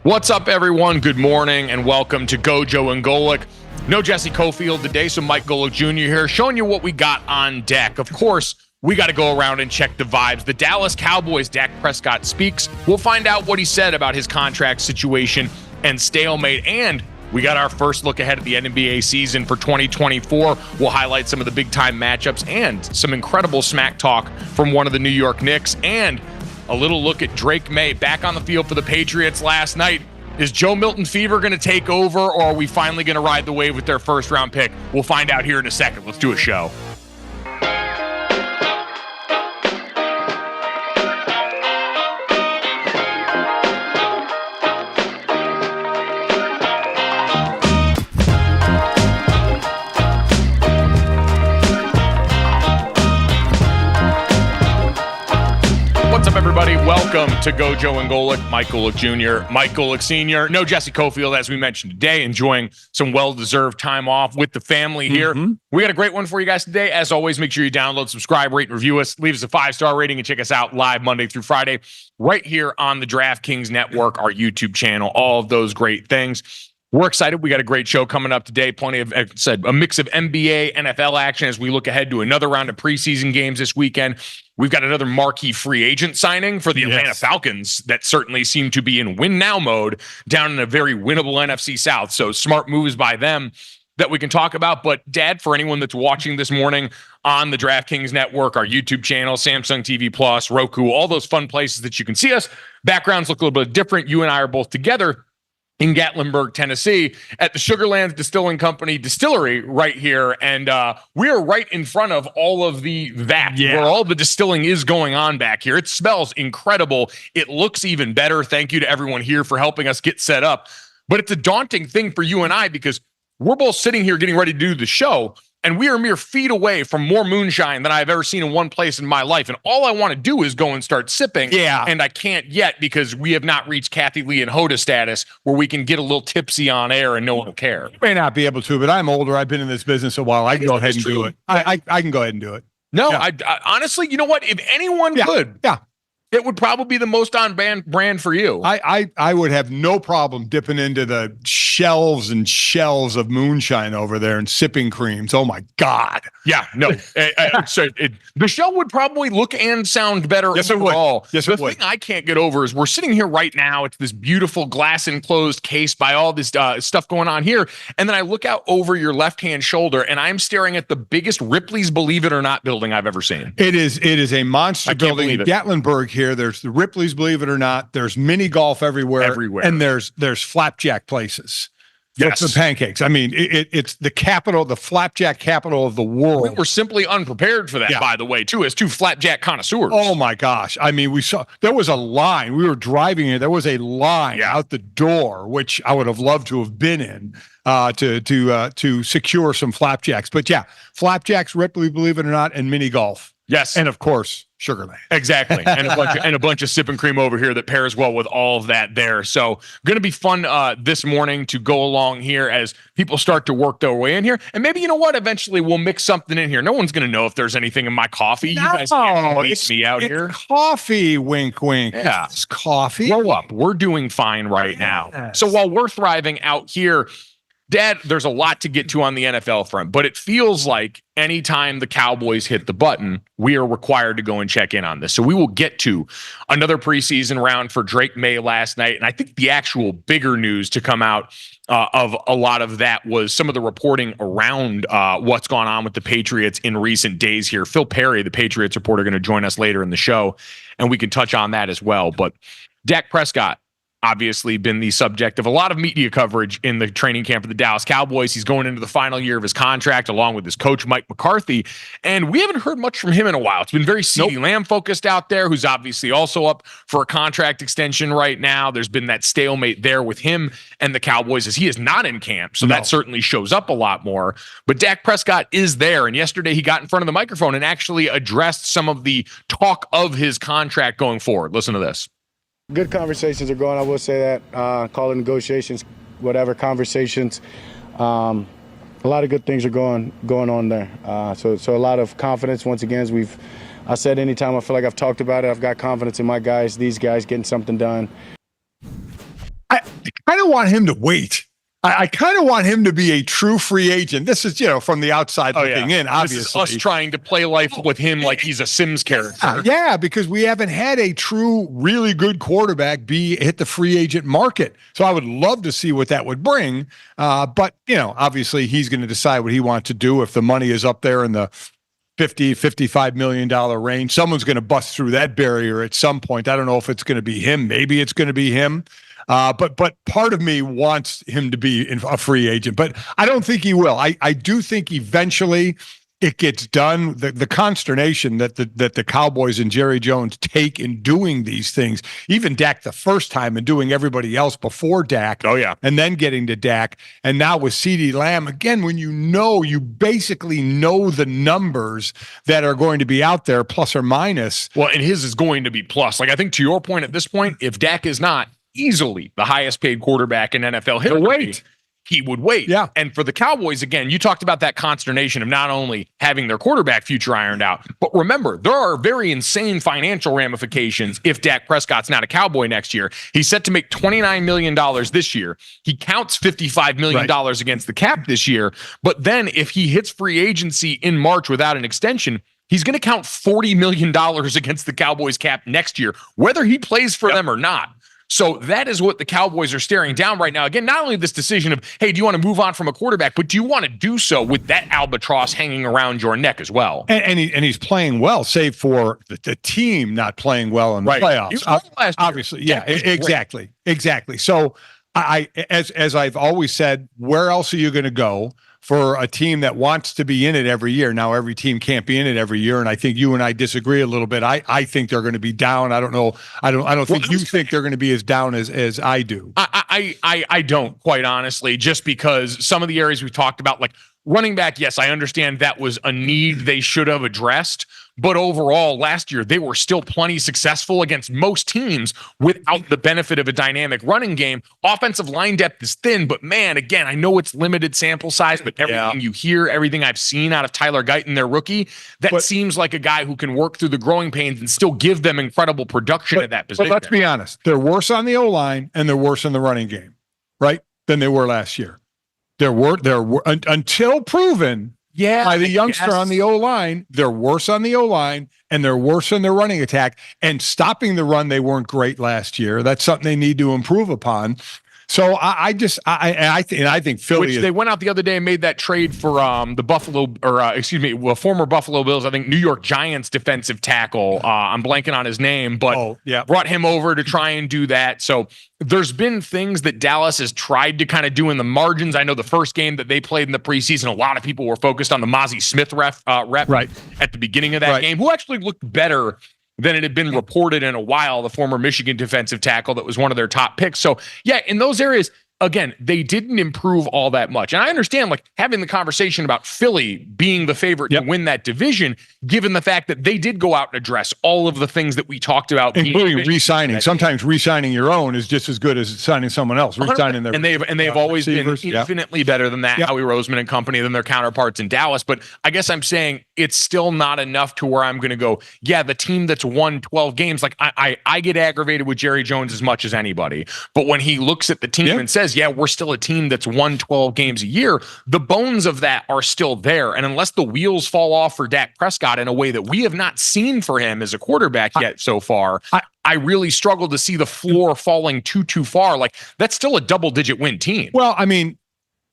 What's up, everyone? Good morning and welcome to Gojo and Golic. No Jesse Cofield today, so Mike Golic Jr. here, showing you what we got on deck. Of course, we got to go around and check the vibes. The Dallas Cowboys, Dak Prescott speaks. We'll find out what he said about his contract situation and stalemate, and we got our first look ahead at the NBA season for 2024. We'll highlight some of the big-time matchups and some incredible smack talk from one of the New York Knicks, and a little look at Drake Maye back on the field for the Patriots last night. Is Joe Milton fever going to take over, or are we finally going to ride the wave with their first-round pick? We'll find out here in a second. Let's do a show. Everybody, welcome to Gojo and Golic. Mike Golic Jr., Mike Golic Sr., no Jesse Cofield, as we mentioned today, enjoying some well-deserved time off with the family here. We got a great one for you guys today. As always, make sure you download, subscribe, rate, and review us. Leave us a 5-star rating and check us out live Monday through Friday right here on the DraftKings Network, our YouTube channel, all of those great things. We're excited. We got a great show coming up today. Plenty of, as I said, a mix of NBA, NFL action as we look ahead to another round of preseason games this weekend. We've got another marquee free agent signing for the Atlanta Falcons that certainly seem to be in win now mode down in a very winnable NFC South. So smart moves by them that we can talk about. But Dad, for anyone that's watching this morning on the DraftKings Network, our YouTube channel, Samsung TV Plus, Roku, all those fun places that you can see us. Backgrounds look a little bit different. You and I are both together in Gatlinburg, Tennessee, at the Sugarlands Distilling Company distillery right here. And we are right in front of all of the vat where all the distilling is going on back here. It smells incredible. It looks even better. Thank you to everyone here for helping us get set up. But it's a daunting thing for you and I because we're both sitting here getting ready to do the show, and we are mere feet away from more moonshine than I've ever seen in one place in my life. And all I want to do is go and start sipping. And I can't yet because we have not reached Kathy Lee and Hoda status where we can get a little tipsy on air and no one will care. You may not be able to, but I'm older. I've been in this business a while. I can go ahead and do it. I can go ahead and do it. No, I honestly, you know what? If anyone could, it would probably be the most on brand for you. I would have no problem dipping into the shelves and shelves of moonshine over there and sipping creams. Oh my God. Yeah, no. The show would probably look and sound better overall. Yes, the thing I can't get over is we're sitting here right now. It's this beautiful glass enclosed case by all this stuff going on here. And then I look out over your left-hand shoulder and I'm staring at the biggest Ripley's Believe It or Not building I've ever seen. It is a monster building in Gatlinburg here. There's the Ripley's Believe It or Not. There's mini golf everywhere. And there's flapjack places. Yes. The pancakes. I mean, it's the capital, the flapjack capital of the world. We were simply unprepared for that, by the way, too, as two flapjack connoisseurs. Oh, my gosh. I mean, there was a line. We were driving here. There was a line out the door, which I would have loved to have been in to secure some flapjacks. But flapjacks, Ripley, Believe It or Not, and mini golf. Yes. And of course, Sugarland. Exactly. And a bunch of sip and cream over here that pairs well with all of that there. So going to be fun this morning to go along here as people start to work their way in here. And maybe, you know what, eventually we'll mix something in here. No one's going to know if there's anything in my coffee. You guys can't waste me out here. Coffee, wink, wink. Yeah. It's coffee. Grow up. We're doing fine right now. So while we're thriving out here, Dad, there's a lot to get to on the NFL front, but it feels like anytime the Cowboys hit the button, we are required to go and check in on this. So we will get to another preseason round for Drake Maye last night. And I think the actual bigger news to come out of a lot of that was some of the reporting around what's gone on with the Patriots in recent days here. Phil Perry, the Patriots reporter, going to join us later in the show, and we can touch on that as well. But Dak Prescott, obviously been the subject of a lot of media coverage in the training camp of the Dallas Cowboys. He's going into the final year of his contract along with his coach, Mike McCarthy. And we haven't heard much from him in a while. It's been very CeeDee Lamb focused out there, who's obviously also up for a contract extension right now. There's been that stalemate there with him and the Cowboys as he is not in camp. So that certainly shows up a lot more. But Dak Prescott is there. And yesterday he got in front of the microphone and actually addressed some of the talk of his contract going forward. Listen to this. Good conversations are going. I will say that. Call it negotiations, whatever conversations. A lot of good things are going on there. So a lot of confidence. Once again, as I said, anytime I feel like I've talked about it, I've got confidence in my guys. These guys getting something done. of want him to wait. I kind of want him to be a true free agent. This is, from the outside looking in, obviously. This is us trying to play life with him like he's a Sims character. Yeah, because we haven't had a true, really good quarterback hit the free agent market. So I would love to see what that would bring. But, obviously he's going to decide what he wants to do. If the money is up there in the $50-55 million range, someone's going to bust through that barrier at some point. I don't know if it's going to be him. Maybe it's going to be him. But part of me wants him to be a free agent, but I don't think he will. I do think eventually it gets done. The consternation that the Cowboys and Jerry Jones take in doing these things, even Dak the first time and doing everybody else before Dak. Oh, yeah. And then getting to Dak. And now with CeeDee Lamb, again, when you basically know the numbers that are going to be out there, plus or minus. Well, and his is going to be plus. Like, I think to your point at this point, if Dak is not easily the highest paid quarterback in NFL history, he would wait. Yeah. And for the Cowboys, again, you talked about that consternation of not only having their quarterback future ironed out, but remember, there are very insane financial ramifications if Dak Prescott's not a Cowboy next year. He's set to make $29 million this year. He counts $55 million against the cap this year. But then if he hits free agency in March without an extension, he's going to count $40 million against the Cowboys cap next year, whether he plays for them or not. So that is what the Cowboys are staring down right now. Again, not only this decision of, hey, do you want to move on from a quarterback, but do you want to do so with that albatross hanging around your neck as well? And he's playing well, save for the team not playing well in the playoffs. He was last year. Obviously, yeah, exactly. So as I've always said, where else are you going to go for a team that wants to be in it every year? Now, every team can't be in it every year, and I think you and I disagree a little bit. I think they're going to be down. I don't know. I don't think you think they're going to be as down as I do. I don't, quite honestly, just because some of the areas we've talked about, like running back, yes, I understand that was a need they should have addressed. But overall, last year, they were still plenty successful against most teams without the benefit of a dynamic running game. Offensive line depth is thin, but man, again, I know it's limited sample size, but everything you hear, everything I've seen out of Tyler Guyton, their rookie, seems like a guy who can work through the growing pains and still give them incredible production at that position. But let's be honest. They're worse on the O-line and they're worse in the running game, right, than they were last year. They're until proven by the youngster on the O-line, they're worse on the O-line and they're worse in their running attack. And stopping the run, they weren't great last year. That's something they need to improve upon. So I think Philly. Which they went out the other day and made that trade for former Buffalo Bills, I think New York Giants defensive tackle. I'm blanking on his name, but brought him over to try and do that. So there's been things that Dallas has tried to kind of do in the margins. I know the first game that they played in the preseason, a lot of people were focused on the Mozzie Smith rep at the beginning of that game, who actually looked better than it had been reported in a while, the former Michigan defensive tackle that was one of their top picks. So, yeah, in those areas, again, they didn't improve all that much. And I understand, like, having the conversation about Philly being the favorite to win that division, given the fact that they did go out and address all of the things that we talked about, including re-signing. Sometimes re-signing your own is just as good as signing someone else. Re-signing their and they've always been infinitely better than that. Howie Roseman and company than their counterparts in Dallas. But I guess I'm saying it's still not enough to where I'm going to go, yeah, the team that's won 12 games, like I get aggravated with Jerry Jones as much as anybody. But when he looks at the team and says, yeah, we're still a team that's won 12 games a year, the bones of that are still there. And unless the wheels fall off for Dak Prescott in a way that we have not seen for him as a quarterback yet so far, I really struggle to see the floor falling too far. Like, that's still a double-digit win team. Well, I mean,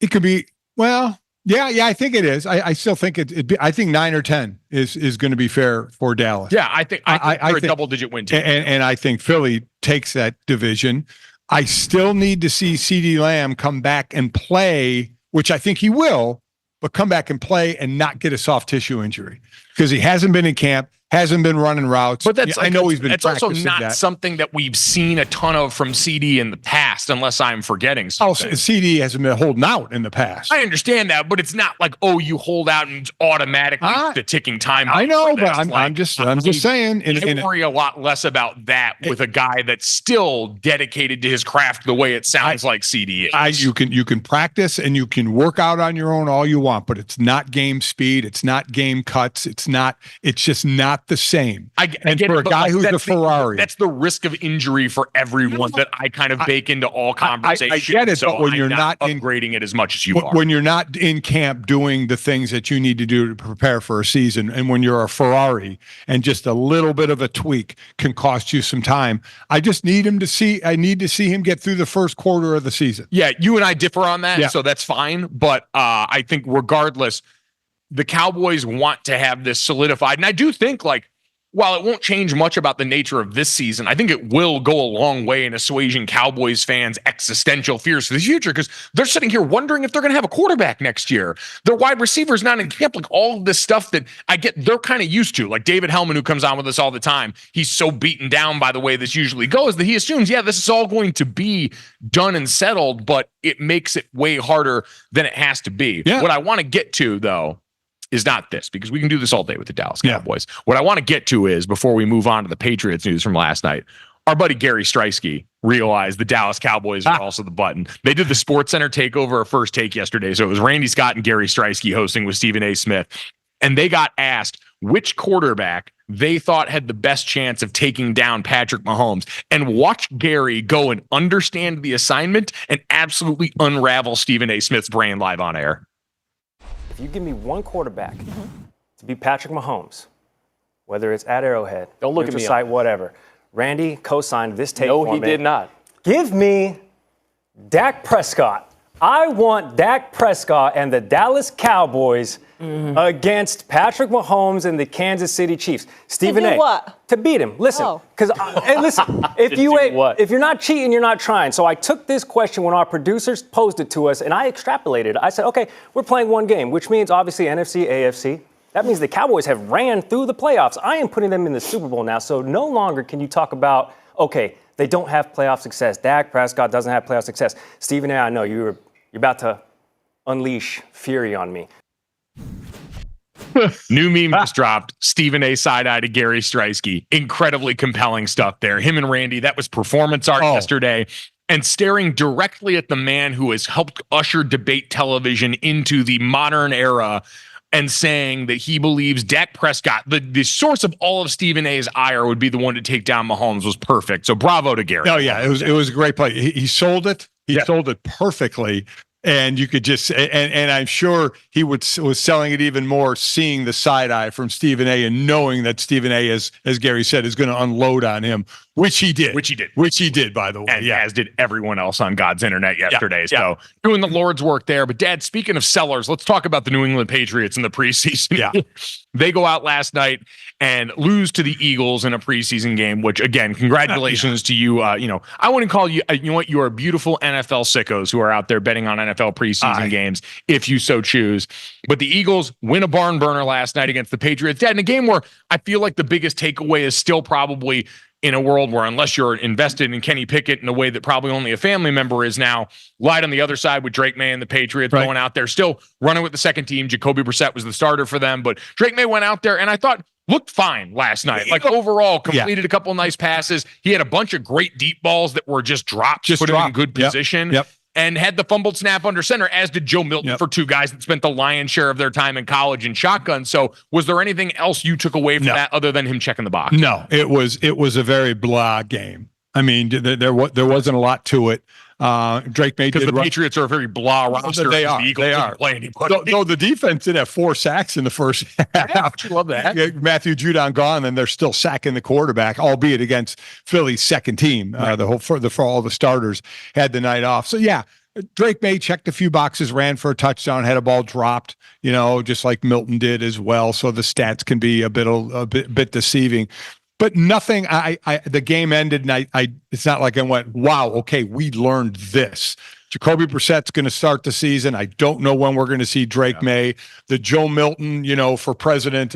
it could be, yeah, I think it is. I still think I think 9 or 10 is going to be fair for Dallas. Yeah, I think a double-digit win team. And I think Philly takes that division. I still need to see CeeDee Lamb come back and play, which I think he will, but come back and play and not get a soft tissue injury because he hasn't been in camp, hasn't been running routes. But that's I know he's been practicing. It's also not something that we've seen a ton of from CD in the past, unless I'm forgetting something. Oh, CD hasn't been holding out in the past. I understand that, but it's not like, oh, you hold out and it's automatically the ticking time. I know, but I'm just saying. I worry a lot less about that with a guy that's still dedicated to his craft the way it sounds like CD is. You can practice and you can work out on your own all you want, but it's not game speed. It's not game cuts. It's just not the same. I for a guy who's a Ferrari, that's the risk of injury for everyone that I kind of bake into into all conversation. I get it, so but when I'm you're not upgrading it as much as you are. When you're not in camp doing the things that you need to do to prepare for a season, and when you're a Ferrari and just a little bit of a tweak can cost you some time, I need to see him get through the first quarter of the season. Yeah, you and I differ on that, Yeah. so that's fine. But I think regardless, the Cowboys want to have this solidified. And I do think, like, while it won't change much about the nature of this season, I think it will go a long way in assuaging Cowboys fans' existential fears for the future, because they're sitting here wondering if they're going to have a quarterback next year. Their wide receivers not in camp, like all of this stuff that I get they're kind of used to. Like David Hellman, who comes on with us all the time, he's so beaten down by the way this usually goes that he assumes, yeah, this is all going to be done and settled, but it makes it way harder than it has to be. Yeah. What I want to get to, though, is not this, because we can do this all day with the Dallas Cowboys. Yeah. What I want to get to is, before we move on to the Patriots news from last night, our buddy Gary Striewski realized the Dallas Cowboys are also the button. They did the SportsCenter takeover or First Take yesterday. So it was Randy Scott and Gary Striewski hosting with Stephen A. Smith. And they got asked which quarterback they thought had the best chance of taking down Patrick Mahomes. And watch Gary go and understand the assignment and absolutely unravel Stephen A. Smith's brain live on air. If you give me one quarterback to beat Patrick Mahomes, whether it's at Arrowhead, don't look at me, site, whatever, Randy co-signed this tape. No, he did not. Give me Dak Prescott. I want Dak Prescott and the Dallas Cowboys against Patrick Mahomes and the Kansas City Chiefs. Stephen A. What? To beat him. Listen, because listen, if you're not cheating, you're not trying. So I took this question when our producers posed it to us, and I extrapolated. I said, okay, we're playing one game, which means obviously NFC, AFC. That means the Cowboys have ran through the playoffs. I am putting them in the Super Bowl now, so no longer can you talk about, okay, they don't have playoff success. Dak Prescott doesn't have playoff success. Stephen A., I know you're about to unleash fury on me. New meme just dropped. Stephen A. side-eye to Gary Striewski. Incredibly compelling stuff there. Him and Randy, that was performance art yesterday. And staring directly at the man who has helped usher debate television into the modern era, and saying that he believes Dak Prescott, the source of all of Stephen A.'s ire, would be the one to take down Mahomes, was perfect. So bravo to Gary. Oh yeah, it was a great play. He sold it. He sold it perfectly. And you could just, and I'm sure he was selling it even more, seeing the side eye from Stephen A. and knowing that Stephen A., as Gary said, is going to unload on him, which he did, by the way. And as did everyone else on God's internet yesterday. So doing the Lord's work there. But Dad, speaking of sellers, let's talk about the New England Patriots in the preseason. Yeah. They go out last night and lose to the Eagles in a preseason game, which, again, congratulations to you. I wouldn't call you, you are beautiful NFL sickos who are out there betting on NFL preseason games, if you so choose. But the Eagles win a barn burner last night against the Patriots. Dad, in a game where I feel like the biggest takeaway is still probably, in a world where, unless you're invested in Kenny Pickett in a way that probably only a family member is now, lied on the other side with Drake May and the Patriots going out there, still running with the second team. Jacoby Brissett was the starter for them, but Drake May went out there and I thought looked fine last night. Like overall, completed a couple of nice passes. He had a bunch of great deep balls that were just dropped, put him in good position. And had the fumbled snap under center, as did Joe Milton for two guys that spent the lion's share of their time in college in shotgun. So was there anything else you took away from that other than him checking the box? No, it was a very blah game. I mean, there wasn't a lot to it. Drake May because the Patriots are a very blah roster. They are. The Eagles didn't play anybody. No, the defense did have 4 sacks in the first half. I love that. Matthew Judon gone, and they're still sacking the quarterback, albeit against Philly's second team. For all the starters had the night off. So yeah, Drake May checked a few boxes, ran for a touchdown, had a ball dropped, just like Milton did as well. So the stats can be a bit deceiving. But nothing. The game ended, and it's not like I went, "Wow, okay, we learned this." Jacoby Brissett's going to start the season. I don't know when we're going to see Drake May. The Joe Milton, for president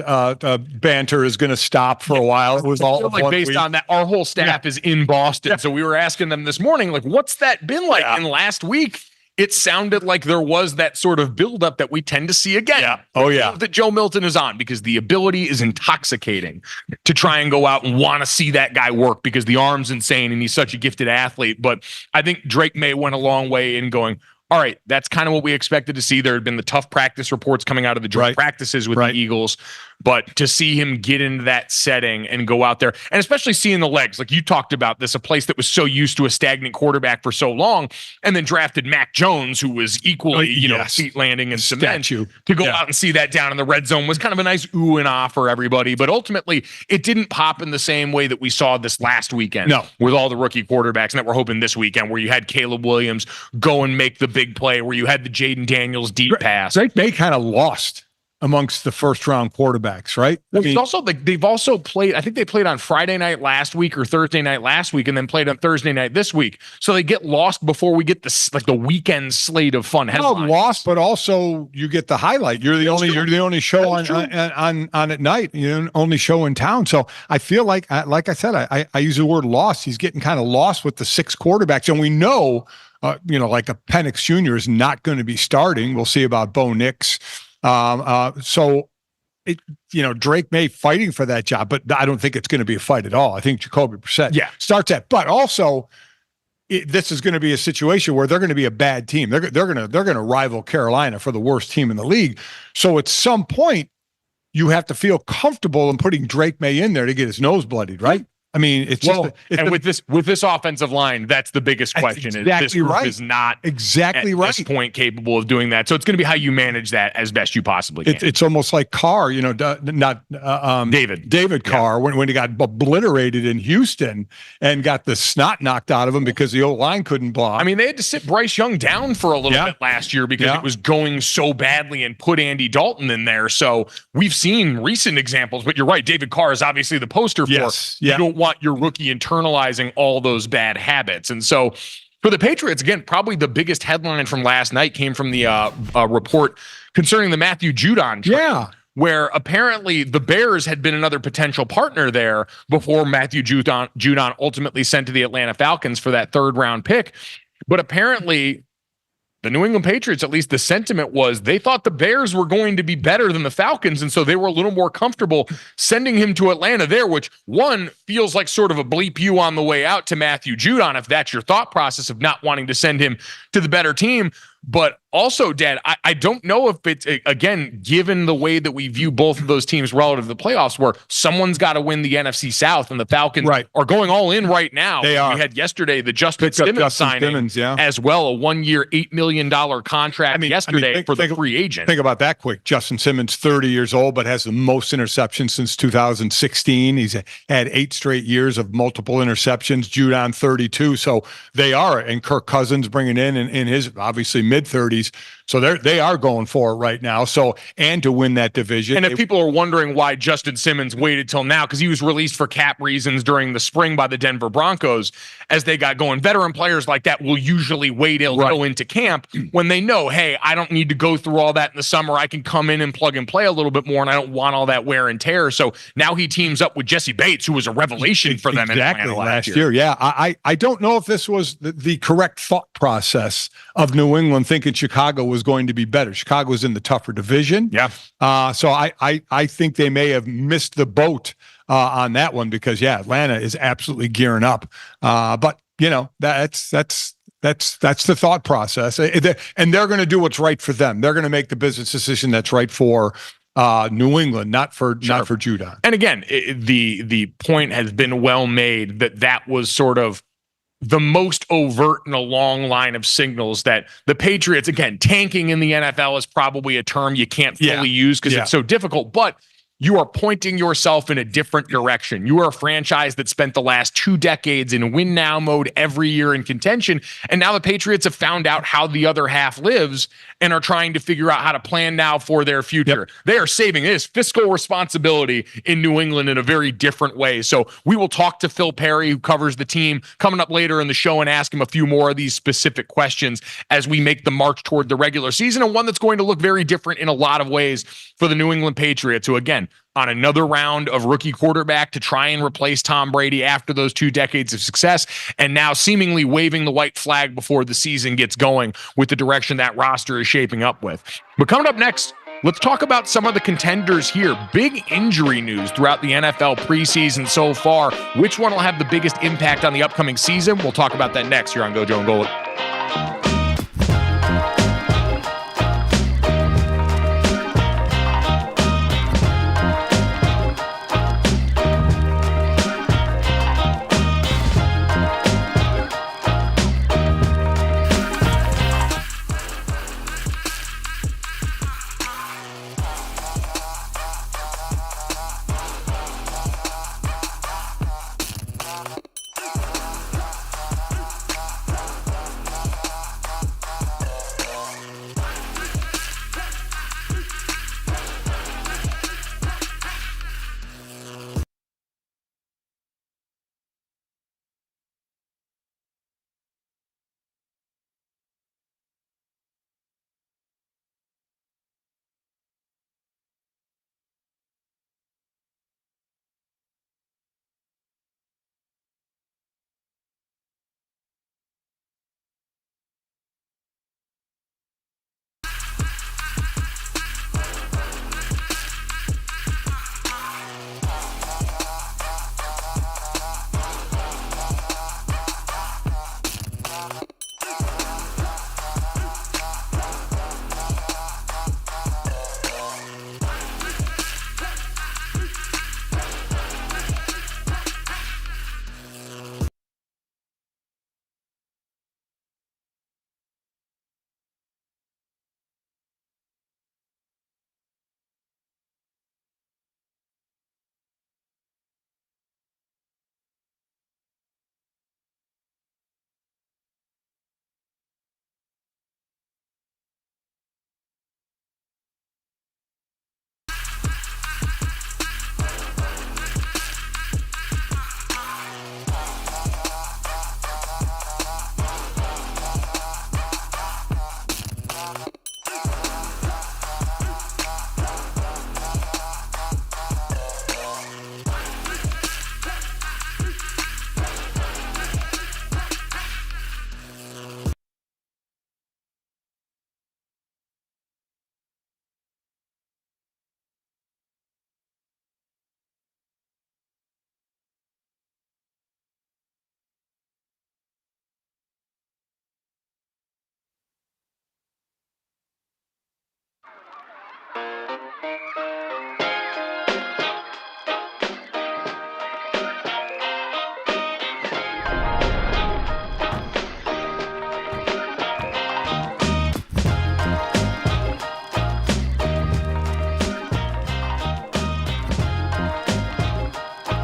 banter is going to stop for a while. It was all like based on that. Our whole staff is in Boston, so we were asking them this morning, like, what's that been like? And last week, it sounded like there was that sort of buildup that we tend to see again. That Joe Milton is on, because the ability is intoxicating to try and go out and want to see that guy work, because the arm's insane and he's such a gifted athlete. But I think Drake May went a long way in going, all right, that's kind of what we expected to see. There had been the tough practice reports coming out of the joint practices with the Eagles. but to see him get into that setting and go out there, and especially seeing the legs, like you talked about this, a place that was so used to a stagnant quarterback for so long, and then drafted Mac Jones, who was equally, feet landing and cement, to go out and see that down in the red zone was kind of a nice ooh and ah for everybody. But ultimately, it didn't pop in the same way that we saw this last weekend with all the rookie quarterbacks, and that we're hoping this weekend, where you had Caleb Williams go and make the big play, where you had the Jaden Daniels deep pass. Drake May kind of lost amongst the first-round quarterbacks, right? They've also played, I think they played on Friday night last week or Thursday night last week, and then played on Thursday night this week. So they get lost before we get the weekend slate of fun headlines. Lost, but also you get the highlight. You're the only show on at night. You're the only show in town. So I feel like I said, I use the word lost. He's getting kind of lost with the 6 quarterbacks, and we know, like a Penix Jr. is not going to be starting. We'll see about Bo Nix. So Drake May fighting for that job, but I don't think it's going to be a fight at all. I think Jacoby Brissett starts that, but also this is going to be a situation where they're going to be a bad team. They're going to rival Carolina for the worst team in the league. So at some point you have to feel comfortable in putting Drake May in there to get his nose bloodied, right? I mean, with this offensive line, that's the biggest question. This group is not at this point capable of doing that. So it's going to be how you manage that as best you possibly can. It's almost like Carr, David Carr, when he got obliterated in Houston and got the snot knocked out of him because the O-line couldn't block. I mean, they had to sit Bryce Young down for a little bit last year because it was going so badly, and put Andy Dalton in there. So we've seen recent examples, but you're right. David Carr is obviously the poster for you don't want your rookie internalizing all those bad habits. And so for the Patriots, again, probably the biggest headline from last night came from the report concerning the Matthew Judon trade, where apparently the Bears had been another potential partner there before Matthew Judon ultimately sent to the Atlanta Falcons for that 3rd round pick. But apparently the New England Patriots, at least the sentiment was, they thought the Bears were going to be better than the Falcons, and so they were a little more comfortable sending him to Atlanta there, which, one, feels like sort of a bleep you on the way out to Matthew Judon, if that's your thought process of not wanting to send him to the better team. But also, Dad, I don't know if it's, again, given the way that we view both of those teams relative to the playoffs, where someone's got to win the NFC South, and the Falcons are going all in right now. They are. We had yesterday the Justin Simmons signing as well, a 1-year, $8 million contract yesterday for the free agent. Think about that quick. Justin Simmons, 30 years old, but has the most interceptions since 2016. He's had 8 straight years of multiple interceptions. Judon, 32. So they are, and Kirk Cousins bringing in his, obviously, mid-30s. So they are going for it right now. So, and to win that division. And if people are wondering why Justin Simmons waited till now, because he was released for cap reasons during the spring by the Denver Broncos as they got going. Veteran players like that will usually wait till go into camp when they know, hey, I don't need to go through all that in the summer. I can come in and plug and play a little bit more, and I don't want all that wear and tear. So now he teams up with Jesse Bates, who was a revelation for them in Atlanta last year. Yeah, I don't know if this was the correct thought process of New England thinking Chicago was going to be better. Chicago was in the tougher division. Yeah. So I think they may have missed the boat on that one because Atlanta is absolutely gearing up. But that's the thought process, and they're going to do what's right for them. They're going to make the business decision that's right for New England, not for Judon. And again, the point has been well made that was sort of the most overt in a long line of signals that the Patriots, again, tanking in the NFL is probably a term you can't fully use because it's so difficult, but you are pointing yourself in a different direction. You are a franchise that spent the last 2 decades in win now mode every year in contention. And now the Patriots have found out how the other half lives and are trying to figure out how to plan now for their future. Yep. They are saving this fiscal responsibility in New England in a very different way. So we will talk to Phil Perry, who covers the team, coming up later in the show, and ask him a few more of these specific questions as we make the march toward the regular season, and one that's going to look very different in a lot of ways for the New England Patriots, who, again, on another round of rookie quarterback to try and replace Tom Brady after those 2 decades of success, and now seemingly waving the white flag before the season gets going with the direction that roster is shaping up with. But coming up next, let's talk about some of the contenders here. Big injury news throughout the NFL preseason so far. Which one will have the biggest impact on the upcoming season? We'll talk about that next here on Gojo and Golic.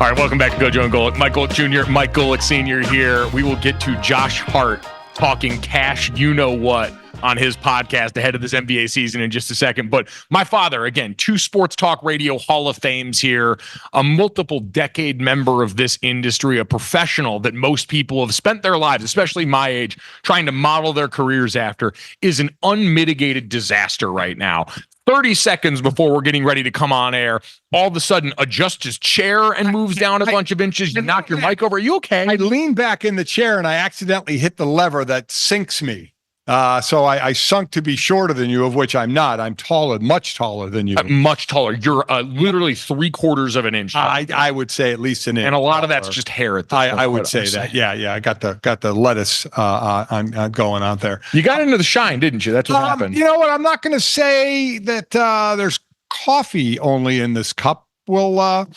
All right, welcome back to Gojo and Golic. Mike Golic Jr., Mike Golic Sr. here. We will get to Josh Hart talking cash, you-know-what, on his podcast ahead of this NBA season in just a second. But my father, again, 2 Sports Talk Radio Hall of Fames here, a multiple decade member of this industry, a professional that most people have spent their lives, especially my age, trying to model their careers after, is an unmitigated disaster right now. 30 seconds before we're getting ready to come on air, all of a sudden adjusts his chair and moves down a bunch of inches. You knock your mic over. Are you okay? I leaned back in the chair and I accidentally hit the lever that sinks me. So I sunk to be shorter than you, of which I'm not. I'm taller, much taller than you. Much taller. You're literally 3/4 of an inch. I would say at least an inch. And a lot of that's just hair at this point. I would say that. Yeah. I got the lettuce on going out there. You got into the shine, didn't you? That's what happened. You know what? I'm not going to say that there's coffee only in this cup. We'll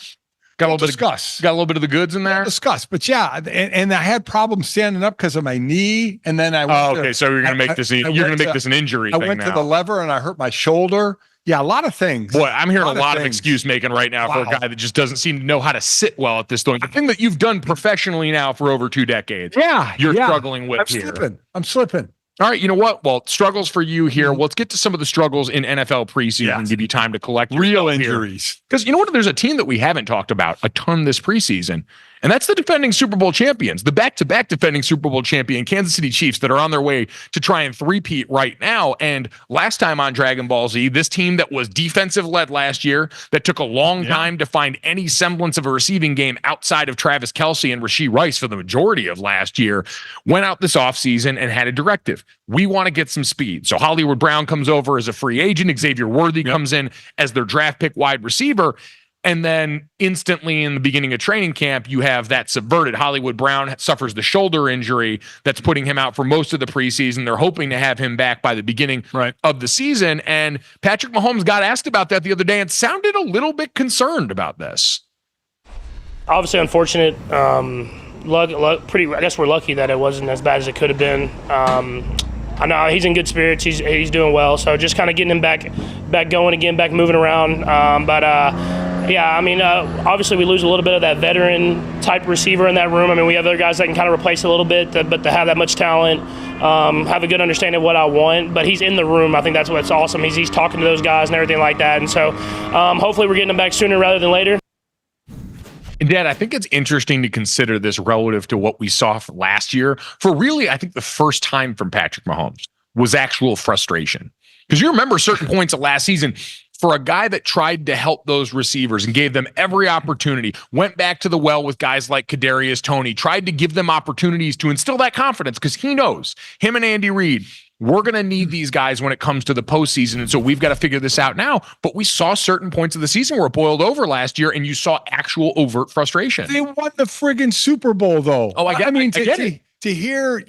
Got a little bit of the goods in there. Discuss, but yeah, and I had problems standing up because of my knee, and then I went so you're gonna make this an injury. I went to the lever and I hurt my shoulder. Yeah, a lot of things. Boy, I'm hearing a lot of excuse making right now for a guy that just doesn't seem to know how to sit well at this point. The thing that you've done professionally now for over 2 decades. Yeah, you're struggling with here. I'm slipping. All right, you know what? Well, struggles for you here. Let's get to some of the struggles in NFL preseason and give you time to collect real injuries. Because you know what? There's a team that we haven't talked about a ton this preseason, and that's the defending Super Bowl champions, the back-to-back defending Super Bowl champion Kansas City Chiefs that are on their way to try and three-peat right now. And last time on Dragon Ball Z, this team that was defensive-led last year, that took a long time to find any semblance of a receiving game outside of Travis Kelce and Rashee Rice for the majority of last year, went out this offseason and had a directive. We want to get some speed. So Hollywood Brown comes over as a free agent. Xavier Worthy comes in as their draft pick wide receiver. And then instantly in the beginning of training camp, you have that subverted. Hollywood Brown suffers the shoulder injury that's putting him out for most of the preseason. They're hoping to have him back by the beginning of the season. And Patrick Mahomes got asked about that the other day and sounded a little bit concerned about this. Obviously unfortunate. I guess we're lucky that it wasn't as bad as it could have been. I know he's in good spirits. He's doing well. So just kind of getting him back going again, back moving around. Yeah, I mean, obviously we lose a little bit of that veteran type receiver in that room. I mean, we have other guys that can kind of replace a little bit, but to have that much talent, have a good understanding of what I want. But he's in the room. I think that's what's awesome. He's talking to those guys and everything like that. And so hopefully we're getting him back sooner rather than later. And Dad, I think it's interesting to consider this relative to what we saw last year. For really, I think the first time from Patrick Mahomes was actual frustration. Because you remember certain points of last season, for a guy that tried to help those receivers and gave them every opportunity, went back to the well with guys like Kadarius Toney, tried to give them opportunities to instill that confidence because he knows, him and Andy Reid, we're going to need these guys when it comes to the postseason. And so we've got to figure this out now. But we saw certain points of the season where it boiled over last year and you saw actual overt frustration. They won the friggin' Super Bowl, though. Oh, I get it. To hear,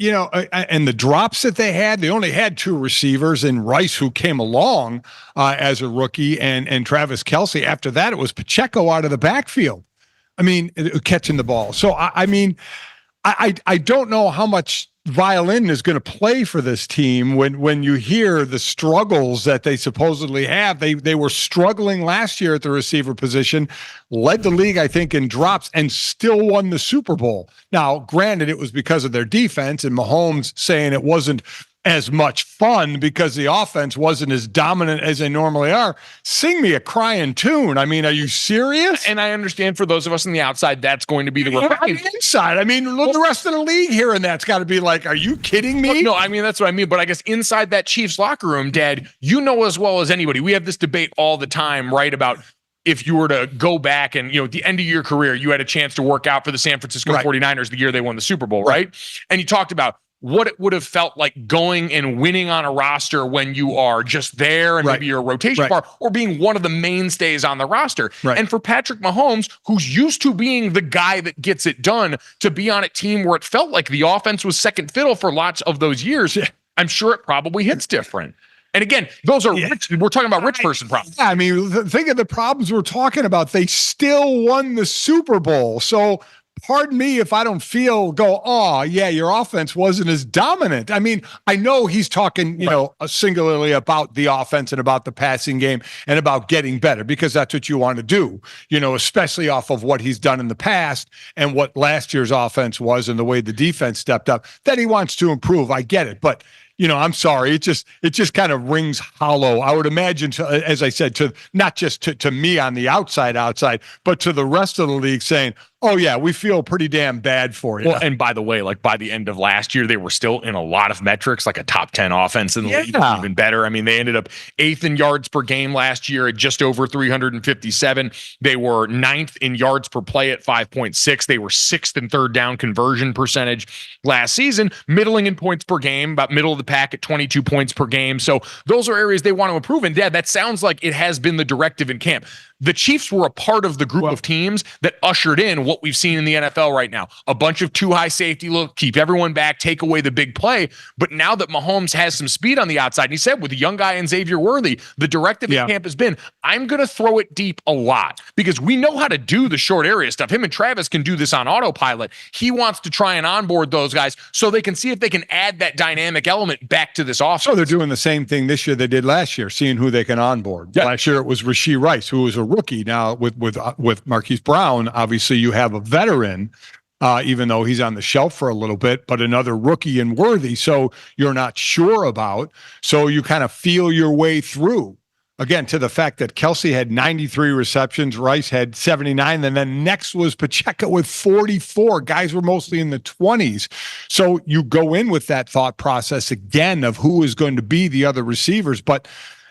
and the drops that they only had 2 receivers, and Rice, who came along as a rookie, and Travis Kelce. After that, it was Pacheco out of the backfield. I mean, catching the ball. So, I don't know how much violin is going to play for this team when you hear the struggles that they supposedly have. They were struggling last year at the receiver position, led the league, I think, in drops, and still won the Super Bowl. Now, granted, it was because of their defense, and Mahomes saying it wasn't as much fun because the offense wasn't as dominant as they normally are. Sing me a crying tune. I mean, are you serious? And I understand for those of us on the outside, that's going to be the inside. I mean, the rest of the league hearing that's got to be like, are you kidding me? No, I mean, that's what I mean. But I guess inside that Chiefs locker room, Dad, you know as well as anybody, we have this debate all the time, right, about if you were to go back and, at the end of your career, you had a chance to work out for the San Francisco 49ers the year they won the Super Bowl, right? And you talked about what it would have felt like going and winning on a roster when you are just there and maybe you're a rotation part, or being one of the mainstays on the roster. And for Patrick Mahomes, who's used to being the guy that gets it done, to be on a team where it felt like the offense was second fiddle for lots of those years, I'm sure it probably hits different. And again, those are rich. We're talking about rich person problems. Yeah, I mean, think of the problems we're talking about. They still won the Super Bowl. So pardon me if I don't oh, yeah, your offense wasn't as dominant. I mean, I know he's talking, singularly about the offense and about the passing game and about getting better, because that's what you want to do, especially off of what he's done in the past and what last year's offense was and the way the defense stepped up. That he wants to improve. I get it. But I'm sorry. It just kind of rings hollow. I would imagine, as I said, to not just to me on the outside, but to the rest of the league saying, oh, yeah, we feel pretty damn bad for you. Well, and by the way, like by the end of last year, they were still in a lot of metrics, like a top 10 offense in the league, even better. I mean, they ended up 8th in yards per game last year at just over 357. They were 9th in yards per play at 5.6. They were 6th in third down conversion percentage last season, middling in points per game, about middle of the pack at 22 points per game. So those are areas they want to improve. And Dad, that sounds like it has been the directive in camp. The Chiefs were a part of the group of teams that ushered in what we've seen in the NFL right now. A bunch of too high safety look, keep everyone back, take away the big play. But now that Mahomes has some speed on the outside, and he said with a young guy in Xavier Worthy, the directive in camp has been, I'm going to throw it deep a lot because we know how to do the short area stuff. Him and Travis can do this on autopilot. He wants to try and onboard those guys so they can see if they can add that dynamic element back to this offense. So they're doing the same thing this year they did last year, seeing who they can onboard. Yeah. Last year it was Rashee Rice, who was a rookie. Now with Marquise Brown, obviously you have a veteran, even though he's on the shelf for a little bit, but another rookie in Worthy, so you're not sure about. So you kind of feel your way through. Again, to the fact that Kelsey had 93 receptions, Rice had 79, and then next was Pacheco with 44. Guys were mostly in the 20s. So you go in with that thought process again of who is going to be the other receivers, but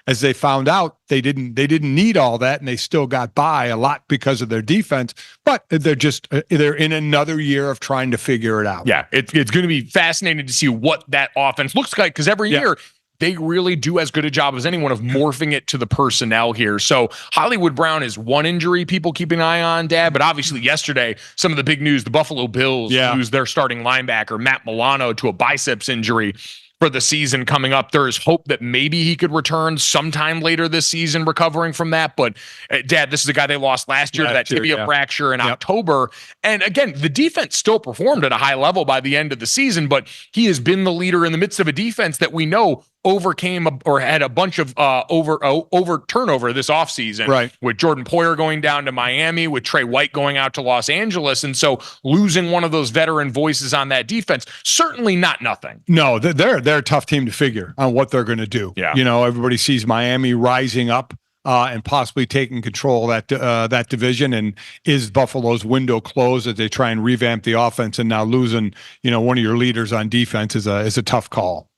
as they found out, they didn't need all that, and they still got by a lot because of their defense. But they're in another year of trying to figure it out. Yeah, it's going to be fascinating to see what that offense looks like, because every year they really do as good a job as anyone of morphing it to the personnel here. So Hollywood Brown is one injury people keep an eye on, Dad. But obviously yesterday, some of the big news: the Buffalo Bills lose their starting linebacker Matt Milano to a biceps injury for the season coming up. There is hope that maybe he could return sometime later this season, recovering from that. But Dad, this is a guy they lost last year to that tibia fracture in October. And again, the defense still performed at a high level by the end of the season, but he has been the leader in the midst of a defense that we know overcame or had a bunch of over turnover this offseason, with Jordan Poyer going down to Miami, with Trey White going out to Los Angeles. And so losing one of those veteran voices on that defense, certainly not nothing. No, they're a tough team to figure on what they're going to do. Yeah. Everybody sees Miami rising up and possibly taking control of that division. And is Buffalo's window closed as they try and revamp the offense? And now losing, one of your leaders on defense is a tough call.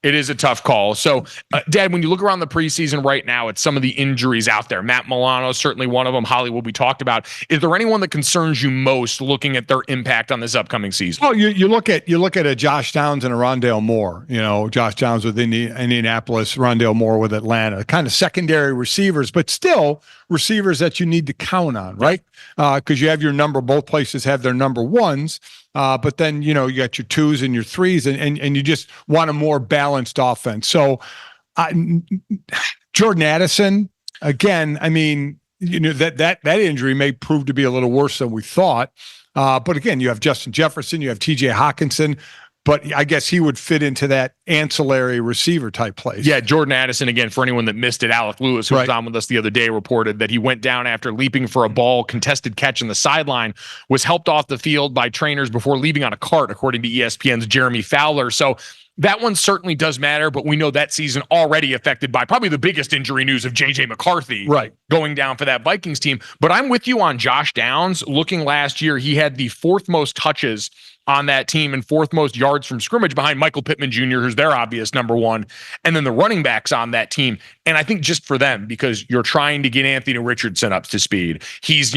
It is a tough call. So, Dad, when you look around the preseason right now at some of the injuries out there, Matt Milano, certainly one of them, Hollywood, we talked about. Is there anyone that concerns you most looking at their impact on this upcoming season? Oh, you look at a Josh Downs and a Rondale Moore. Josh Downs with Indianapolis, Rondale Moore with Atlanta. Kind of secondary receivers, but still receivers that you need to count on, right? Because you have your number. Both places have their number ones. But then, you got your twos and your threes, and you just want a more balanced offense. So Jordan Addison, again, I mean, that injury may prove to be a little worse than we thought. But again, you have Justin Jefferson, you have TJ Hawkinson, but I guess he would fit into that ancillary receiver type place. Yeah, Jordan Addison, again, for anyone that missed it, Alec Lewis, who was on with us the other day, reported that he went down after leaping for a ball, contested catch in the sideline, was helped off the field by trainers before leaving on a cart, according to ESPN's Jeremy Fowler. So that one certainly does matter, but we know that season already affected by probably the biggest injury news of J.J. McCarthy going down for that Vikings team. But I'm with you on Josh Downs. Looking last year, he had the 4th most touches on that team and 4th most yards from scrimmage behind Michael Pittman Jr., who's their obvious number one, and then the running backs on that team. And I think just for them, because you're trying to get Anthony Richardson up to speed. He's,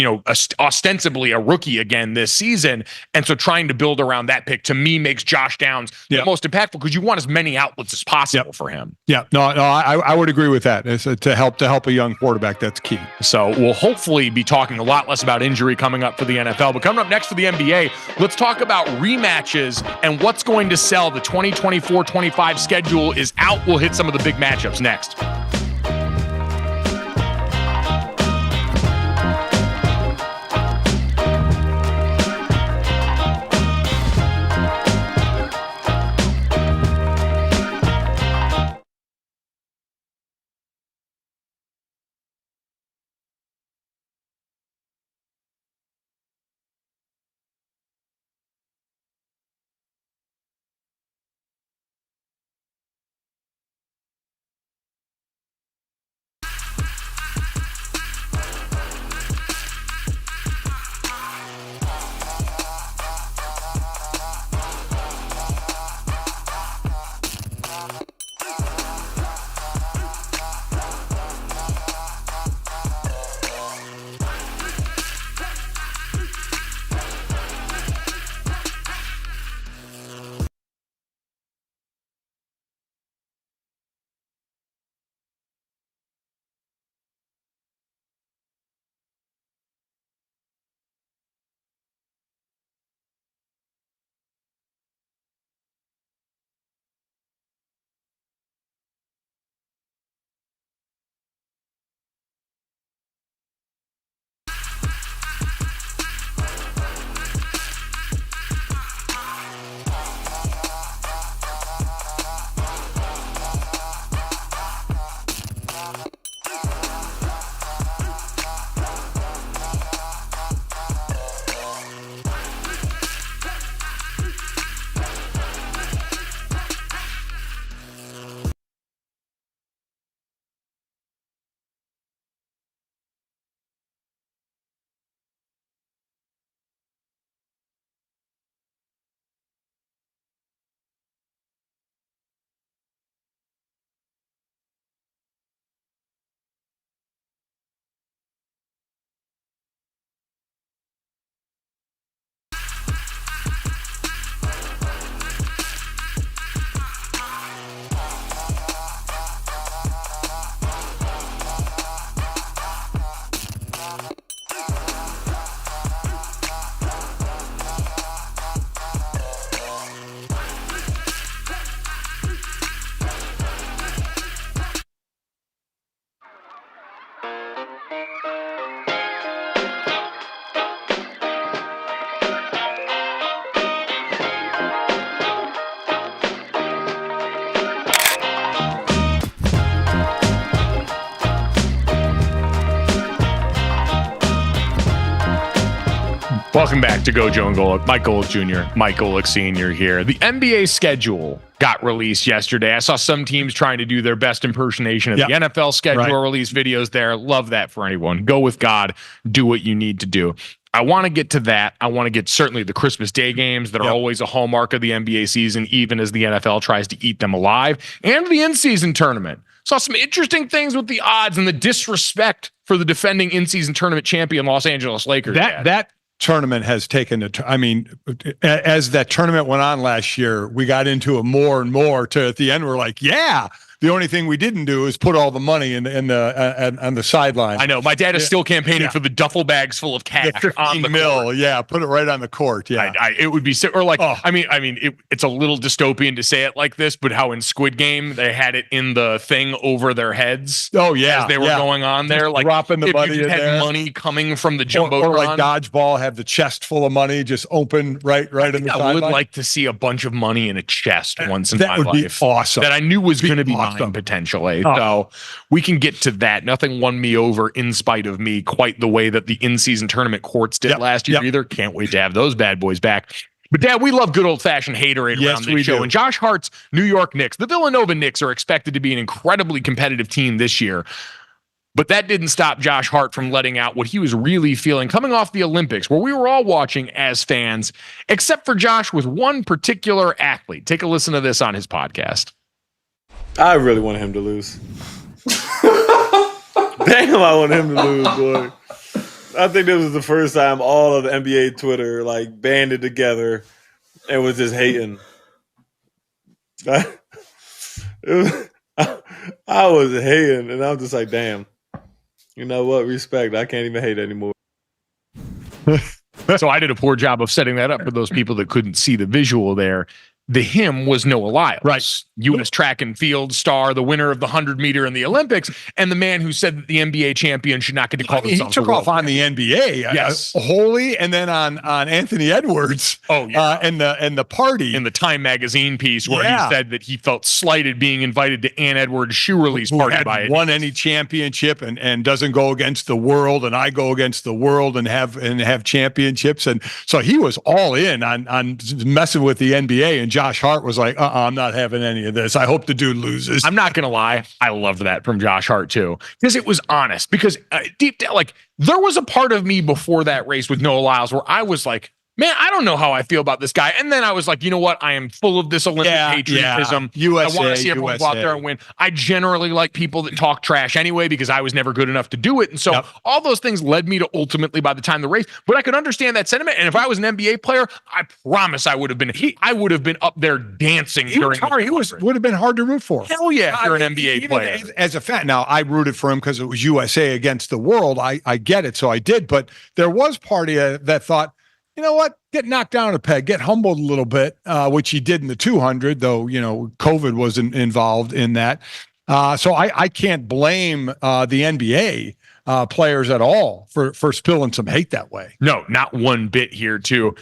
ostensibly a rookie again this season. And so trying to build around that pick, to me, makes Josh Downs the most impactful, because you want as many outlets as possible for him. Yeah, no, I would agree with that. It's to help a young quarterback, that's key. So we'll hopefully be talking a lot less about injury coming up for the NFL. But coming up next for the NBA, let's talk about rematches and what's going to sell. The 2024-25 schedule is out. We'll hit some of the big matchups next. Welcome back to Gojo and Golic. Mike Golic Jr., Mike Golic Sr. here. The NBA schedule got released yesterday. I saw some teams trying to do their best impersonation of the NFL schedule, release videos there. Love that for anyone. Go with God. Do what you need to do. I want to get to that. I want to get certainly the Christmas Day games that are always a hallmark of the NBA season, even as the NFL tries to eat them alive, and the in-season tournament. Saw some interesting things with the odds and the disrespect for the defending in-season tournament champion Los Angeles Lakers. That tournament has taken as that tournament went on last year, we got into it more and more to at the end, we're like, the only thing we didn't do is put all the money on the sideline. I know. My dad is still campaigning for the duffel bags full of cash on the court. Yeah, put it right on the court. Yeah, it would be sick. Or like, it's a little dystopian to say it like this, but how in Squid Game they had it in the thing over their heads. Oh yeah, as they were going on there, like dropping the money in there. Money coming from the jumbotron, or like dodgeball, have the chest full of money just open right in the sideline. I would like to see a bunch of money in a chest once in my life. That would be awesome. That I knew was going to be mine potentially. So we can get to that. Nothing won me over in spite of me quite the way that the in-season tournament courts did last year either. Can't wait to have those bad boys back. But Dad, we love good old-fashioned haterade around this show. And Josh Hart's New York Knicks, the Villanova Knicks, are expected to be an incredibly competitive team this year. But that didn't stop Josh Hart from letting out what he was really feeling coming off the Olympics, where we were all watching as fans, except for Josh with one particular athlete. Take a listen to this on his podcast. I really wanted him to lose. Damn, I want him to lose, boy. I think this was the first time all of the NBA Twitter banded together and was just hating. I was hating, and I'm just like, damn. You know what? Respect. I can't even hate anymore. So I did a poor job of setting that up for those people that couldn't see the visual there. The him was Noah Lyles, right? U.S. track and field star, the winner of the 100-meter in the Olympics, and the man who said that the NBA champion should not get to call themselves. He took off on the NBA, wholly, and then on Anthony Edwards. And the party in the Time magazine piece where he said that he felt slighted being invited to Ann Edwards' shoe release party by it. Won any championship and doesn't go against the world, and I go against the world and have championships, and so he was all in on messing with the NBA. And Josh Hart was like, I'm not having any of this. I hope the dude loses. I'm not going to lie. I loved that from Josh Hart too, because it was honest. Because deep down, there was a part of me before that race with Noah Lyles where I was like, man, I don't know how I feel about this guy. And then I was like, you know what? I am full of this Olympic patriotism. USA, I want to see everyone go out there and win. I generally like people that talk trash anyway, because I was never good enough to do it. And so all those things led me to ultimately, by the time the race, but I could understand that sentiment. And if I was an NBA player, I promise I would have been up there dancing during would have been hard to root for. Hell yeah, if you're an NBA player. As a fan, now I rooted for him because it was USA against the world. I get it, so I did. But there was party that thought, you know what? Get knocked down a peg, get humbled a little bit, which he did in the 200, though, COVID wasn't involved in that. So I can't blame the NBA players at all for spilling some hate that way. No, not one bit here, too.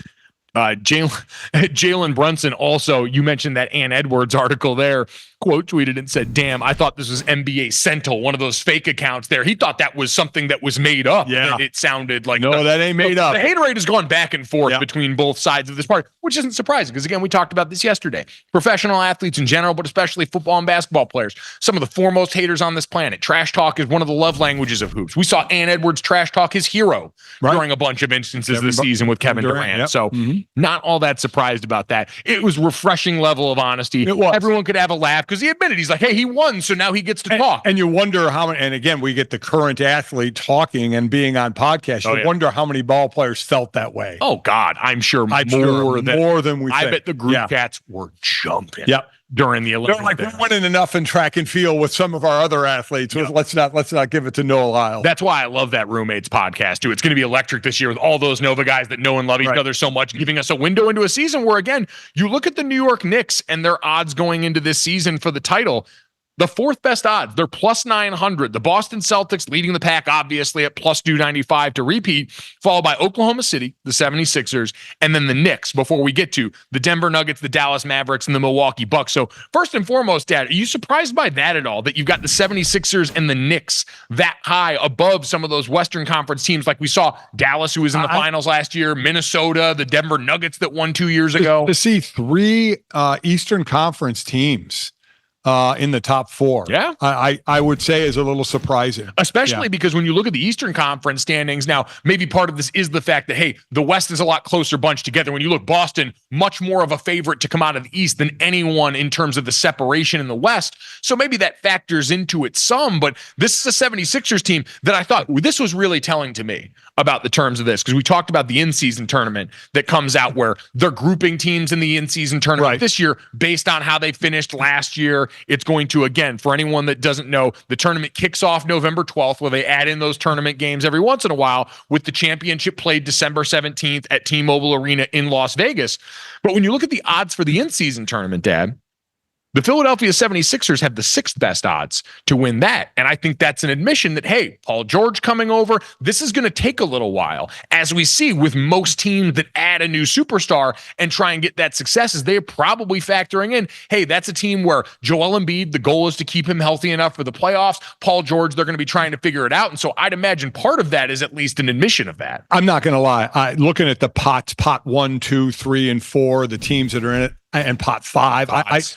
Jalen Brunson also, you mentioned that Ann Edwards article there, quote tweeted and said, damn, I thought this was NBA Central, one of those fake accounts there. He thought that was something that was made up. Yeah. It sounded like that ain't made up. The haterade has gone back and forth between both sides of this part, which isn't surprising because, again, we talked about this yesterday. Professional athletes in general, but especially football and basketball players, some of the foremost haters on this planet. Trash talk is one of the love languages of hoops. We saw Ann Edwards trash talk his hero during a bunch of instances this season with Kevin Durant. So not all that surprised about that. It was refreshing level of honesty. It was. Everyone could have a laugh because he admitted, he's like, hey, he won, so now he gets to talk. And you wonder how many, and again, we get the current athlete talking and being on podcasts. You wonder how many ball players felt that way. Oh, God, I'm sure more than we think. I bet the group chats were jumping. During the Olympics. They're like, we're winning enough in track and field with some of our other athletes. Let's not give it to Noah Lyles. That's why I love that Roommates podcast too. It's going to be electric this year with all those Nova guys that know and love each other so much, giving us a window into a season where, again, you look at the New York Knicks and their odds going into this season for the title. The fourth best odds, they're plus 900. The Boston Celtics leading the pack, obviously, at plus 295 to repeat, followed by Oklahoma City, the 76ers, and then the Knicks before we get to the Denver Nuggets, the Dallas Mavericks, and the Milwaukee Bucks. So first and foremost, Dad, are you surprised by that at all, that you've got the 76ers and the Knicks that high above some of those Western Conference teams like we saw Dallas, who was in the finals last year, Minnesota, the Denver Nuggets that won 2 years ago? To see three Eastern Conference teams in the top four, yeah, I would say is a little surprising, especially because when you look at the Eastern Conference standings now, maybe part of this is the fact that, hey, the West is a lot closer bunch together. When you look, Boston, much more of a favorite to come out of the East than anyone in terms of the separation in the West. So maybe that factors into it some, but this is a 76ers team that I thought this was really telling to me about the terms of this, because we talked about the in-season tournament that comes out where they're grouping teams in the in-season tournament this year based on how they finished last year. It's going to, again, for anyone that doesn't know, the tournament kicks off November 12th, where they add in those tournament games every once in a while, with the championship played December 17th at T-Mobile Arena in Las Vegas. But when you look at the odds for the in-season tournament, Dad, the Philadelphia 76ers have the sixth best odds to win that. And I think that's an admission that, hey, Paul George coming over, this is going to take a little while. As we see with most teams that add a new superstar and try and get that success, is they're probably factoring in, hey, that's a team where Joel Embiid, the goal is to keep him healthy enough for the playoffs. Paul George, they're going to be trying to figure it out. And so I'd imagine part of that is at least an admission of that. I'm not going to lie. Looking at the pots, pot 1, 2, 3, and 4, the teams that are in it, and pot 5,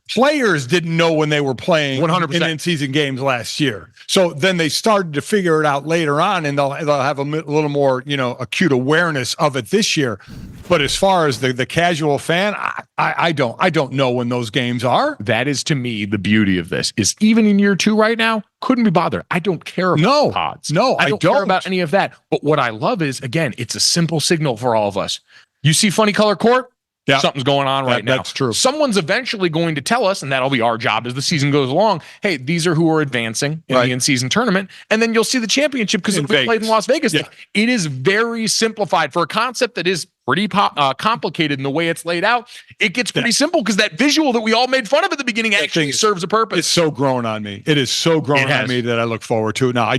players didn't know when they were playing 100% in in-season games last year. So then they started to figure it out later on, and they'll have a little more, acute awareness of it this year. But as far as the casual fan, I don't know when those games are. That is, to me, the beauty of this is even in year 2 right now, couldn't be bothered. I don't care about the odds. No, I don't care about any of that. But what I love is, again, it's a simple signal for all of us. You see funny color court? Yeah. Something's going on right now. That's true. Someone's eventually going to tell us, and that'll be our job as the season goes along, hey, these are who are advancing in the in-season tournament, and then you'll see the championship because it'll be played in Las Vegas. Yeah. It is very simplified for a concept that is pretty complicated in the way it's laid out. It gets pretty simple because that visual that we all made fun of at the beginning actually serves a purpose. It's so grown on me. It is so grown on me that I look forward to it. Now, I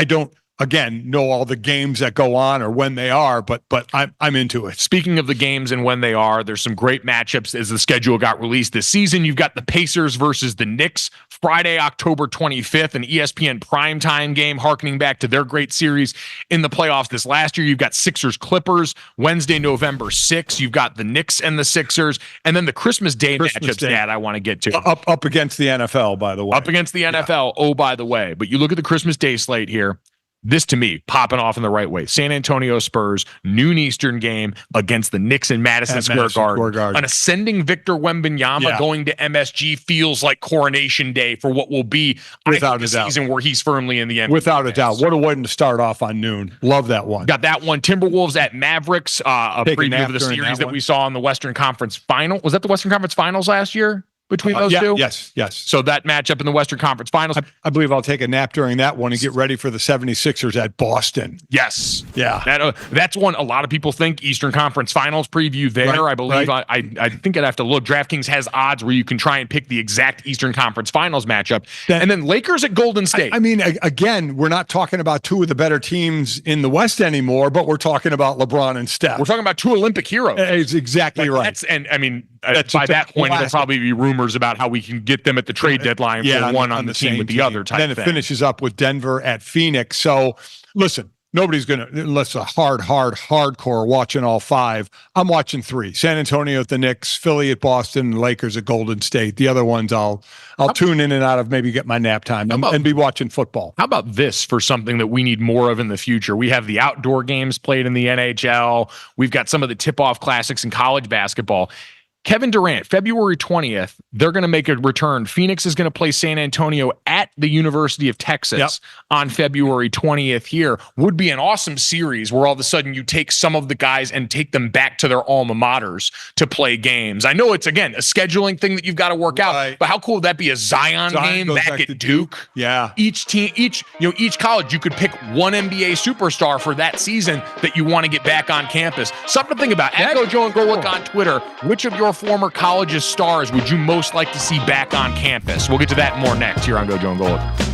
don't again, know all the games that go on or when they are, but I'm into it. Speaking of the games and when they are, there's some great matchups as the schedule got released this season. You've got the Pacers versus the Knicks, Friday, October 25th, an ESPN primetime game, harkening back to their great series in the playoffs this last year. You've got Sixers Clippers, Wednesday, November 6th. You've got the Knicks and the Sixers, and then the Christmas Day matchups, Dad, I want to get to. Up against the NFL, by the way. Up against the NFL, oh, by the way. But you look at the Christmas Day slate here. This, to me, popping off in the right way. San Antonio Spurs, noon Eastern game against the Knicks in Madison Square Garden. An ascending Victor Wembanyama going to MSG feels like coronation day for what will be without a doubt season where he's firmly in the NBA. Without a doubt. What a way to start off on noon. Love that one. Got that one. Timberwolves at Mavericks, a preview of the series that we saw in the Western Conference Final. Was that the Western Conference Finals last year? Between those two? Yes. So that matchup in the Western Conference Finals. I believe I'll take a nap during that one and get ready for the 76ers at Boston. Yes. Yeah. That's one a lot of people think Eastern Conference Finals preview there. Right, I believe I think I'd have to look. DraftKings has odds where you can try and pick the exact Eastern Conference Finals matchup. And then Lakers at Golden State. I mean, again, we're not talking about two of the better teams in the West anymore, but we're talking about LeBron and Steph. We're talking about two Olympic heroes. It's exactly right. By that point, there'll probably be rumors about how we can get them at the trade deadline for one on the team with the other type. Then it finishes up with Denver at Phoenix. So listen, nobody's going to, unless a hardcore watching all five. I'm watching three: San Antonio at the Knicks, Philly at Boston, and Lakers at Golden State. The other ones I'll tune in and out of, maybe get my nap time and be watching football. How about this for something that we need more of in the future? We have the outdoor games played in the NHL. We've got some of the tip-off classics in college basketball. Kevin Durant, February 20th, they're going to make a return. Phoenix is going to play San Antonio at the University of Texas on February 20th here. Would be an awesome series where all of a sudden you take some of the guys and take them back to their alma maters to play games. I know it's, again, a scheduling thing that you've got to work out, but how cool would that be? A Zion game back at Duke? Yeah. Each team, each college, you could pick one NBA superstar for that season that you want to get back on campus. Something to think about. At Gojo and Golic on Twitter, which of your your former college's stars would you most like to see back on campus? We'll get to that and more next here on Gojo and Golic.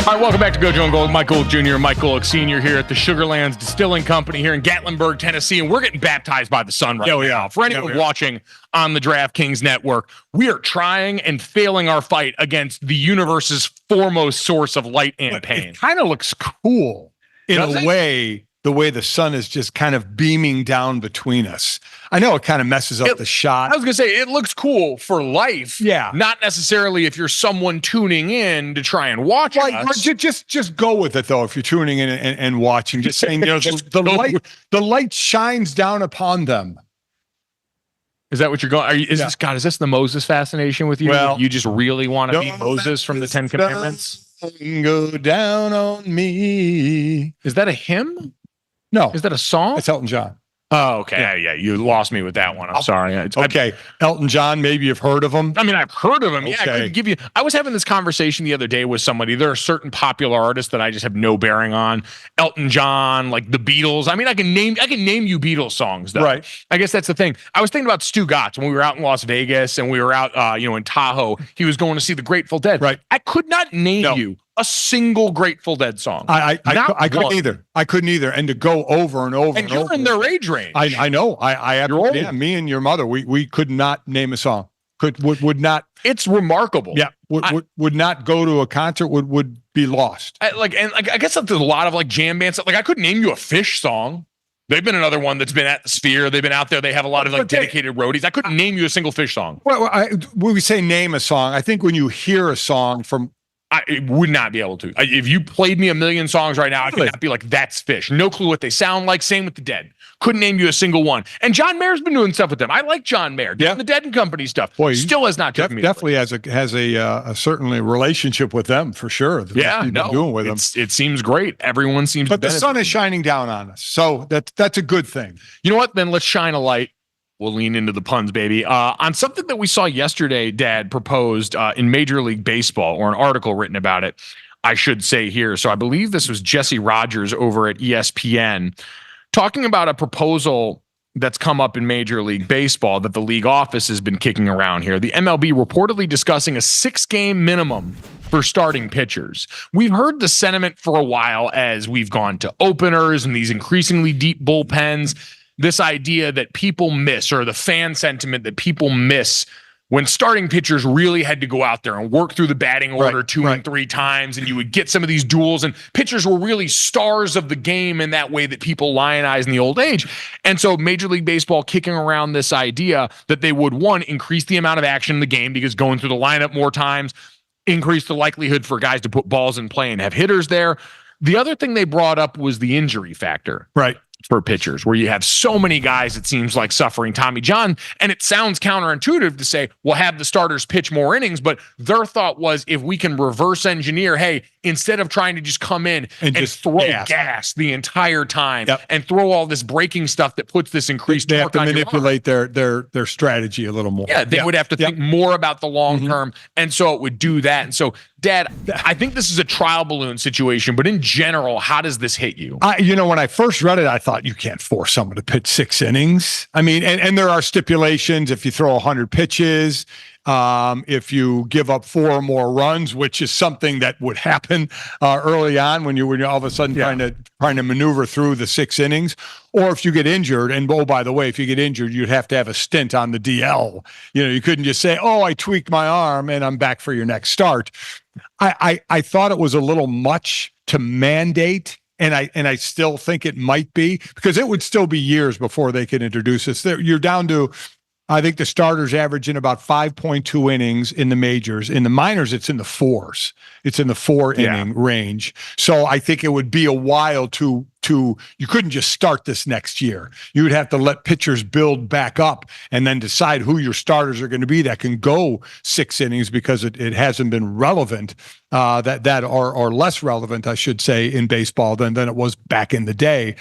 All right, welcome back to Gojo and Golic. Mike Golic Jr. and Mike Golic Sr. here at the Sugarlands Distilling Company here in Gatlinburg, Tennessee, and we're getting baptized by the sun right now. For anyone watching on the DraftKings network, we are trying and failing our fight against the universe's foremost source of light and pain. It kind of looks cool in a way, the way the sun is just kind of beaming down between us. I know it kind of messes up the shot. I was going to say, it looks cool for life. Yeah. Not necessarily if you're someone tuning in to try and watch us. Just go with it, though, if you're tuning in and watching. Just saying, the light shines down upon them. Is that what you're going? Is this the Moses fascination with you? Well, you just really want to be Moses from the Ten Commandments? Go down on me. Is that a hymn? No. Is that a song? It's Elton John. Oh, okay. Yeah, you lost me with that one. I'm sorry. Okay. Elton John, maybe you've heard of him. I mean, I've heard of him. Okay. Yeah, I couldn't give you. I was having this conversation the other day with somebody. There are certain popular artists that I just have no bearing on. Elton John, like the Beatles. I mean, I can name you Beatles songs, though. Right. I guess that's the thing. I was thinking about Stu Gatz when we were out in Las Vegas and we were out, in Tahoe. He was going to see the Grateful Dead. Right. I could not name you a single Grateful Dead song. I couldn't either. I couldn't either. And to go over and over and you're over. in their age range. I know. I absolutely am. Me and your mother, we could not name a song. Would not. It's remarkable. Yeah. Would not go to a concert. Would be lost. I guess there's a lot of like jam bands. Like I couldn't name you a Fish song. They've been another one that's been at the Sphere. They've been out there. They have a lot of like dedicated roadies. I couldn't name you a single Fish song. Well, when we say name a song, I think when you hear a song from I would not be able to. If you played me a million songs right now, I could not be like, that's Fish. No clue what they sound like. Same with the Dead. Couldn't name you a single one. And John Mayer's been doing stuff with them. I like John Mayer. Doing the Dead and Company stuff. Boy, still has not taken me. Definitely has a certainly relationship with them for sure. Doing with them. It seems great. Everyone seems. But the sun is shining down on us, so that's a good thing. You know what? Then let's shine a light. We'll lean into the puns, baby. On something that we saw yesterday, Dad proposed in Major League Baseball, or an article written about it, I should say here. So I believe this was Jesse Rogers over at ESPN talking about a proposal that's come up in Major League Baseball that the league office has been kicking around here. The MLB reportedly discussing a 6-game minimum for starting pitchers. We've heard the sentiment for a while as we've gone to openers and these increasingly deep bullpens. This idea that people miss, or the fan sentiment that people miss, when starting pitchers really had to go out there and work through the batting order two and three times, and you would get some of these duels, and pitchers were really stars of the game in that way that people lionize in the old age. And so Major League Baseball kicking around this idea that they would, one, increase the amount of action in the game because going through the lineup more times, increase the likelihood for guys to put balls in play and have hitters there. The other thing they brought up was the injury factor. Right. For pitchers, where you have so many guys, it seems like, suffering Tommy John. And it sounds counterintuitive to say, well, have the starters pitch more innings. But their thought was, if we can reverse engineer, hey, instead of trying to just come in and just throw gas the entire time and throw all this breaking stuff that puts this increased they have torque to manipulate their strategy a little more. Yeah, they would have to think more about the long term. And so it would do that. And so, Dad, I think this is a trial balloon situation, but in general, how does this hit you? When I first read it, I thought, you can't force someone to pitch 6 innings. I mean, and there are stipulations. If you throw 100 pitches, if you give up 4 or more runs, which is something that would happen early on when you're all of a sudden trying to maneuver through the 6 innings, or if you get injured. And oh, by the way, if you get injured, you'd have to have a stint on the DL. You couldn't just say, oh, I tweaked my arm and I'm back for your next start. I thought it was a little much to mandate. And I still think it might be, because it would still be years before they can introduce this. You're down to, I think the starters average in about 5.2 innings in the majors. In the minors, it's in the 4s. It's in the 4-inning range. So I think it would be a while to you couldn't just start this next year. You would have to let pitchers build back up and then decide who your starters are going to be that can go 6 innings, because it hasn't been relevant, that or less relevant, I should say, in baseball than it was back in the day.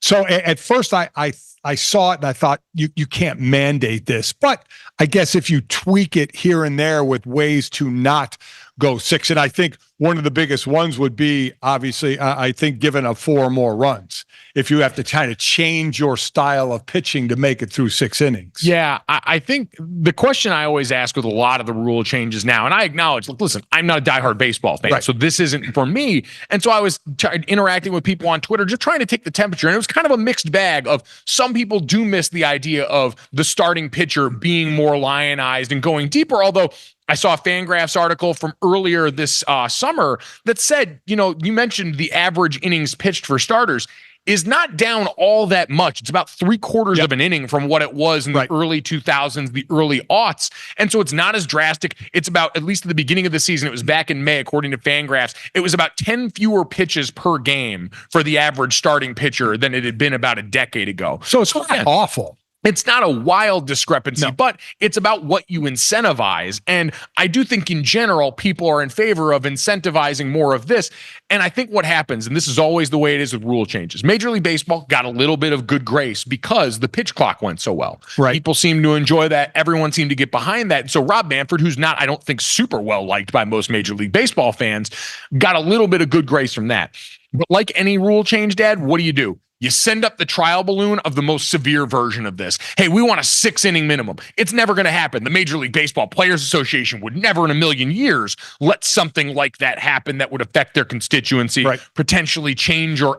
So at first I saw it and I thought, you can't mandate this. But I guess if you tweak it here and there with ways to not go 6, and I think one of the biggest ones would be, obviously, I think, giving up 4 or more runs. If you have to kind of change your style of pitching to make it through 6 innings. Yeah, I think the question I always ask with a lot of the rule changes now, and I acknowledge, listen, I'm not a diehard baseball fan, so this isn't for me. And so I was interacting with people on Twitter, just trying to take the temperature. And it was kind of a mixed bag of, some people do miss the idea of the starting pitcher being more lionized and going deeper, although I saw a Fangraphs article from earlier this summer that said, you mentioned the average innings pitched for starters is not down all that much. It's about 3/4 of an inning from what it was in the early 2000s, the early aughts. And so it's not as drastic. It's about, at least at the beginning of the season, it was back in May, according to Fangraphs, it was about 10 fewer pitches per game for the average starting pitcher than it had been about a decade ago. So it's not awful. It's not a wild discrepancy, but it's about what you incentivize. And I do think in general, people are in favor of incentivizing more of this. And I think what happens, and this is always the way it is with rule changes, Major League Baseball got a little bit of good grace because the pitch clock went so well. People seem to enjoy that. Everyone seemed to get behind that. And so Rob Manfred, who's not, I don't think, super well liked by most Major League Baseball fans, got a little bit of good grace from that. But like any rule change, Dad, what do? You send up the trial balloon of the most severe version of this. Hey, we want a 6-inning minimum. It's never going to happen. The Major League Baseball Players Association would never in a million years let something like that happen that would affect their constituency, potentially change or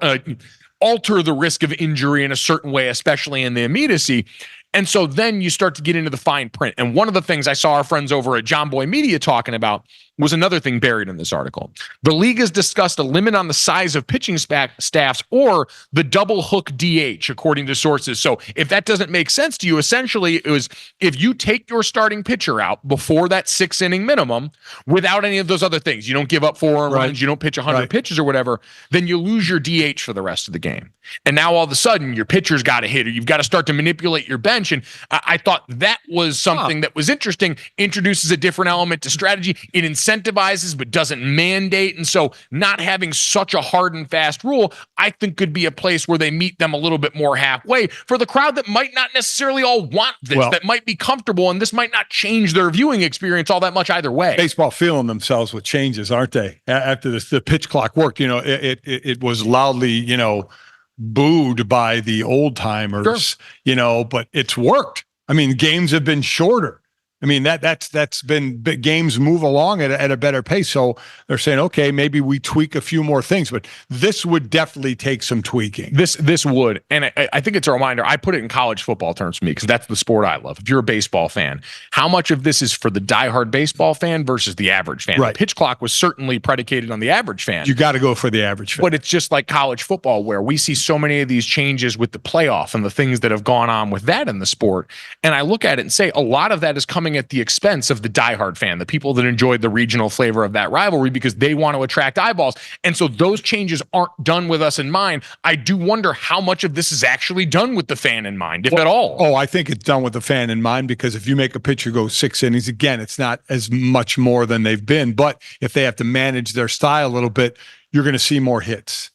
alter the risk of injury in a certain way, especially in the immediacy. And so then you start to get into the fine print. And one of the things I saw our friends over at John Boy Media talking about was another thing buried in this article. The league has discussed a limit on the size of pitching staffs or the double hook DH, according to sources. So if that doesn't make sense to you, essentially it was if you take your starting pitcher out before that 6-inning minimum without any of those other things, you don't give up 4 runs, you don't pitch 100 pitches or whatever, then you lose your DH for the rest of the game. And now all of a sudden your pitcher's got to hit, or you've got to start to manipulate your bench. And I thought that was something that was interesting, introduces a different element to strategy. It incentivizes but doesn't mandate. And so not having such a hard and fast rule, I think could be a place where they meet them a little bit more halfway for the crowd that might not necessarily all want this, that might be comfortable, and this might not change their viewing experience all that much either way. Baseball feeling themselves with changes, aren't they? After the pitch clock worked, it was loudly, booed by the old timers, but it's worked. I mean, games have been shorter. I mean, that's been games move along at a better pace. So they're saying, okay, maybe we tweak a few more things, but this would definitely take some tweaking. This would. And I think it's a reminder. I put it in college football terms for me because that's the sport I love. If you're a baseball fan, how much of this is for the diehard baseball fan versus the average fan? Right. The pitch clock was certainly predicated on the average fan. You got to go for the average fan. But it's just like college football where we see so many of these changes with the playoff and the things that have gone on with that in the sport. And I look at it and say a lot of that is coming at the expense of the diehard fan, the people that enjoyed the regional flavor of that rivalry because they want to attract eyeballs. And so those changes aren't done with us in mind. I do wonder how much of this is actually done with the fan in mind, if at all. Oh, I think it's done with the fan in mind because if you make a pitcher go 6 innings, again, it's not as much more than they've been. But if they have to manage their style a little bit, you're going to see more hits.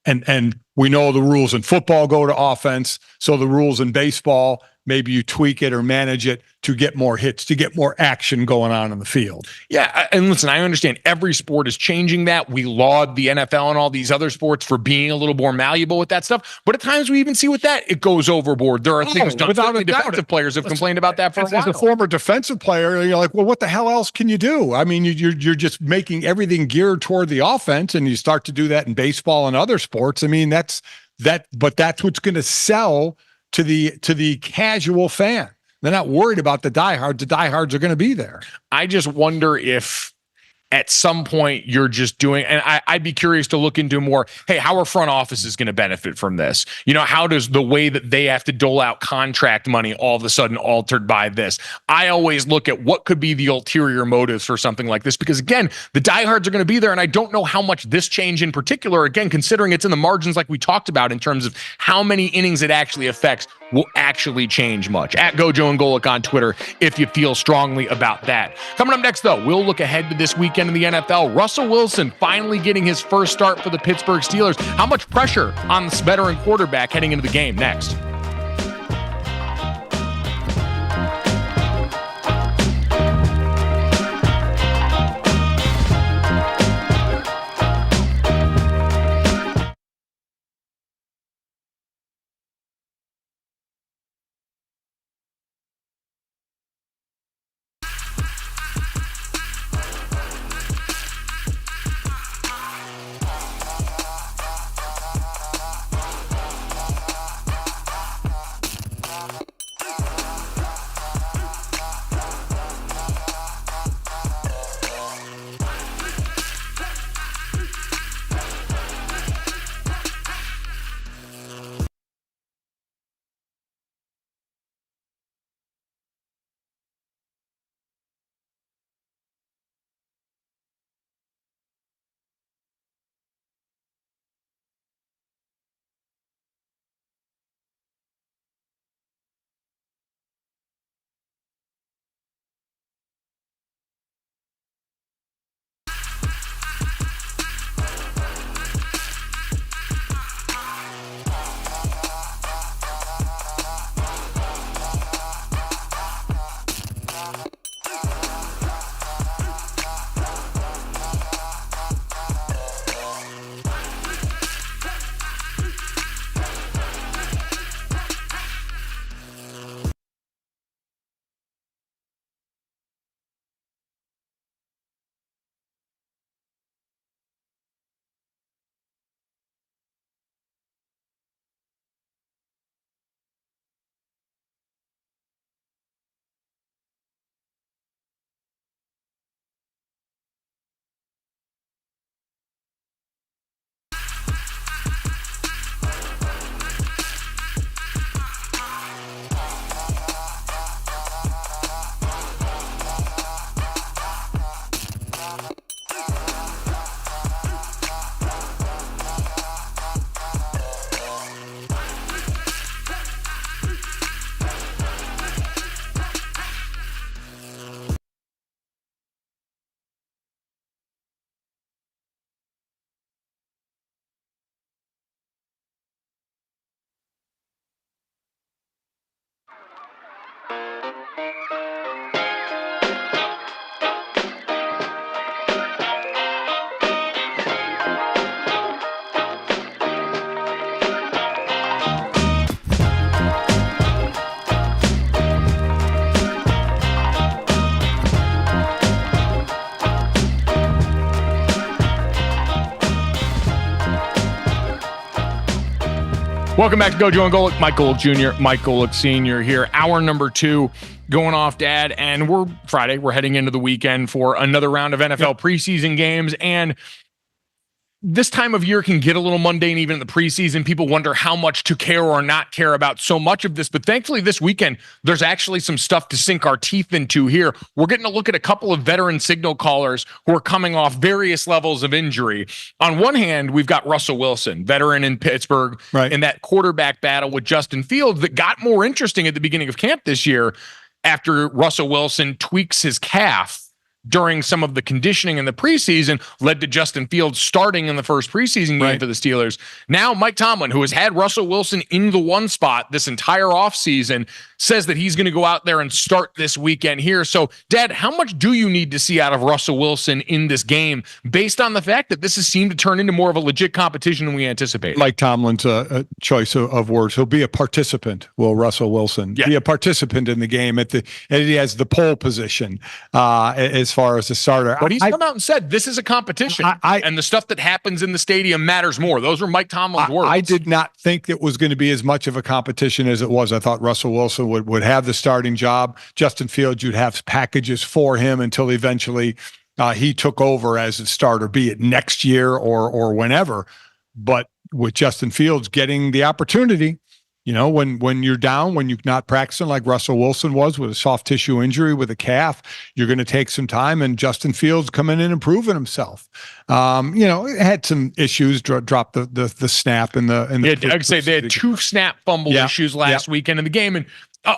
And we know the rules in football go to offense. So the rules in baseball, maybe you tweak it or manage it to get more hits, to get more action going on in the field. Yeah, and listen, I understand every sport is changing that. We laud the NFL and all these other sports for being a little more malleable with that stuff. But at times we even see with that, it goes overboard. There are things done. Without a defensive doubt. players have complained about that for a while. As a former defensive player, you're like, well, what the hell else can you do? I mean, you're just making everything geared toward the offense, and you start to do that in baseball and other sports. I mean, that's what's going to sell to the casual fan. They're not worried about the diehards. The diehards are going to be there. I just wonder if at some point you're just doing, and I'd be curious to look into more, hey, how are front offices going to benefit from this? How does the way that they have to dole out contract money all of a sudden altered by this? I always look at what could be the ulterior motives for something like this, because again, the diehards are going to be there. And I don't know how much this change in particular, again, considering it's in the margins like we talked about in terms of how many innings it actually affects, will actually change much. At Gojo and Golic on Twitter if you feel strongly about that. Coming up next, though, we'll look ahead to this weekend in the NFL. Russell Wilson finally getting his first start for the Pittsburgh Steelers. How much pressure on this veteran quarterback heading into the game? Next. Welcome back to Gojo and Golic. Mike Golic Jr., Mike Golic Sr. here. Hour number 2 going off, Dad. And we're Friday. We're heading into the weekend for another round of NFL preseason games. And this time of year can get a little mundane, even in the preseason. People wonder how much to care or not care about so much of this. But thankfully, this weekend, there's actually some stuff to sink our teeth into here. We're getting to look at a couple of veteran signal callers who are coming off various levels of injury. On one hand, we've got Russell Wilson, veteran in Pittsburgh, in that quarterback battle with Justin Fields that got more interesting at the beginning of camp this year after Russell Wilson tweaks his calf during some of the conditioning in the preseason, led to Justin Fields starting in the first preseason game for the Steelers. Now, Mike Tomlin, who has had Russell Wilson in the one spot this entire offseason, says that he's going to go out there and start this weekend here. So, Dad, how much do you need to see out of Russell Wilson in this game based on the fact that this has seemed to turn into more of a legit competition than we anticipated? Mike Tomlin's choice of words. He'll be a participant, will Russell Wilson. Be a participant in the game, and he has the pole position as far as the starter. But he's come out and said this is a competition, and the stuff that happens in the stadium matters more. Those are Mike Tomlin's words. I did not think it was going to be as much of a competition as it was. I thought Russell Wilson would have the starting job. Justin Fields, you'd have packages for him until eventually he took over as a starter, be it next year or whenever. But with Justin Fields getting the opportunity, you know, when you're down, when you're not practicing like Russell Wilson was with a soft tissue injury with a calf, you're going to take some time. And Justin Fields coming in and proving himself. You know, it had some issues, dropped the snap in the. Yeah, I'd say they had 2 snap fumble issues last weekend in the game, and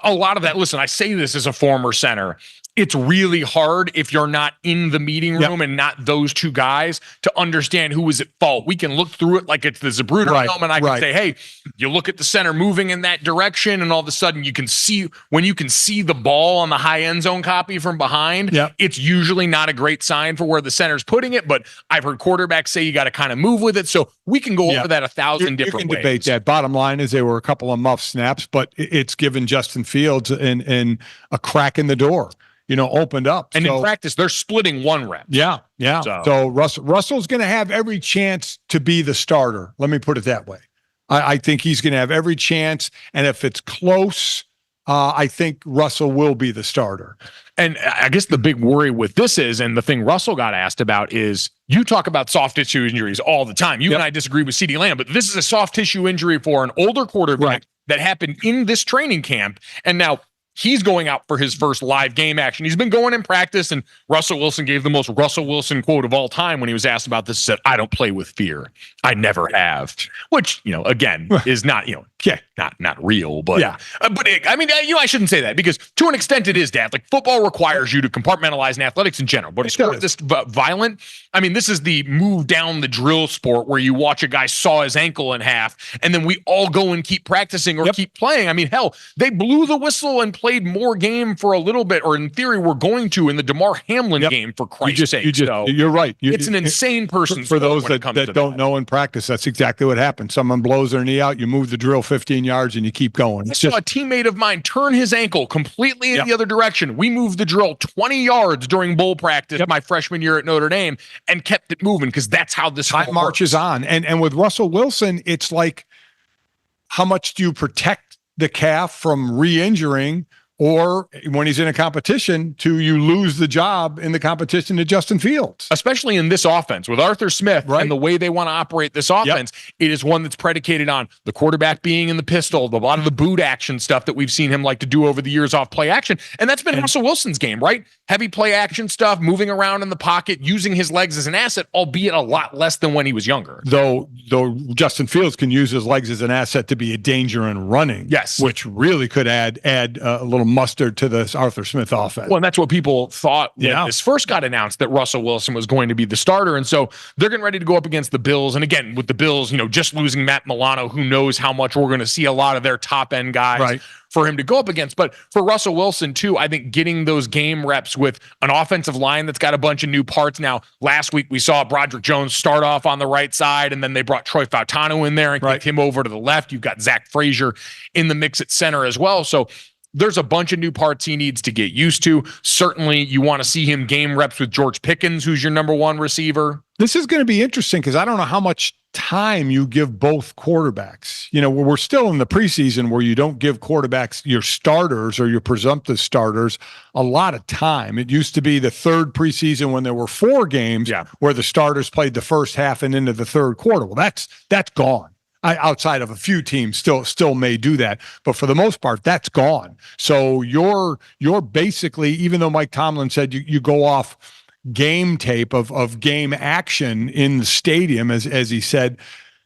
a lot of that. Listen, I say this as a former center. It's really hard if you're not in the meeting room and not those 2 guys to understand who is at fault. We can look through it like it's the Zapruder film, and I can say, hey, you look at the center moving in that direction, and all of a sudden you can see the ball on the high end zone copy from behind, it's usually not a great sign for where the center's putting it, but I've heard quarterbacks say you got to kind of move with it. So we can go over that 1,000 different ways. Debate that. Bottom line is they were a couple of muff snaps, but it's given Justin Fields and a crack in the door. You know, opened up. And in practice, they're splitting 1 rep. Yeah. So Russell's going to have every chance to be the starter. Let me put it that way. I think he's going to have every chance. And if it's close, I think Russell will be the starter. And I guess the big worry with this is, and the thing Russell got asked about is, you talk about soft tissue injuries all the time. You and I disagree with CeeDee Lamb, but this is a soft tissue injury for an older quarterback that happened in this training camp. And now, he's going out for his first live game action. He's been going in practice, and Russell Wilson gave the most Russell Wilson quote of all time when he was asked about this. He said, "I don't play with fear. I never have," which, you know, again, is not, you know, not real, but I shouldn't say that, because to an extent it is, Dad. Like, football requires you to compartmentalize in athletics in general, but a sport this violent, I mean, this is the move down the drill sport where you watch a guy saw his ankle in half, and then we all go and keep practicing or keep playing. I mean, hell, they blew the whistle and played more game for a little bit, or in theory we're going to in the DeMar Hamlin game, for Christ's sake. You're right. It's an insane person. For those that don't know in practice, that's exactly what happens. Someone blows their knee out, you move the drill 15 yards and you keep going. I saw a teammate of mine turn his ankle completely in the other direction. We moved the drill 20 yards during bowl practice my freshman year at Notre Dame and kept it moving, because that's how this time marches on. And with Russell Wilson, it's like, how much do you protect the calf from re-injuring, or when he's in a competition, you lose the job in the competition to Justin Fields? Especially in this offense with Arthur Smith and the way they want to operate this offense, it is one that's predicated on the quarterback being in the pistol, a lot of the boot action stuff that we've seen him like to do over the years off play action. And that's been Russell Wilson's game, right? Heavy play action stuff, moving around in the pocket, using his legs as an asset, albeit a lot less than when he was younger. Though Justin Fields can use his legs as an asset to be a danger in running. Yes. Which really could add a little mustard to this Arthur Smith offense. Well, and that's what people thought when this first got announced, that Russell Wilson was going to be the starter. And so they're getting ready to go up against the Bills. And again, with the Bills, you know, just losing Matt Milano, who knows how much we're going to see a lot of their top end guys for him to go up against. But for Russell Wilson too, I think getting those game reps with an offensive line that's got a bunch of new parts. Now, last week we saw Broderick Jones start off on the right side, and then they brought Troy Fautanu in there and kicked him over to the left. You've got Zach Frazier in the mix at center as well. So there's a bunch of new parts he needs to get used to. Certainly, you want to see him game reps with George Pickens, who's your number 1 receiver. This is going to be interesting, because I don't know how much time you give both quarterbacks. You know, we're still in the preseason where you don't give quarterbacks, your starters or your presumptive starters, a lot of time. It used to be the third preseason when there were 4 games where the starters played the first half and into the third quarter. Well, that's gone. Outside of a few teams still may do that, but for the most part, that's gone. So you're basically, even though Mike Tomlin said you go off game tape of game action in the stadium, as he said,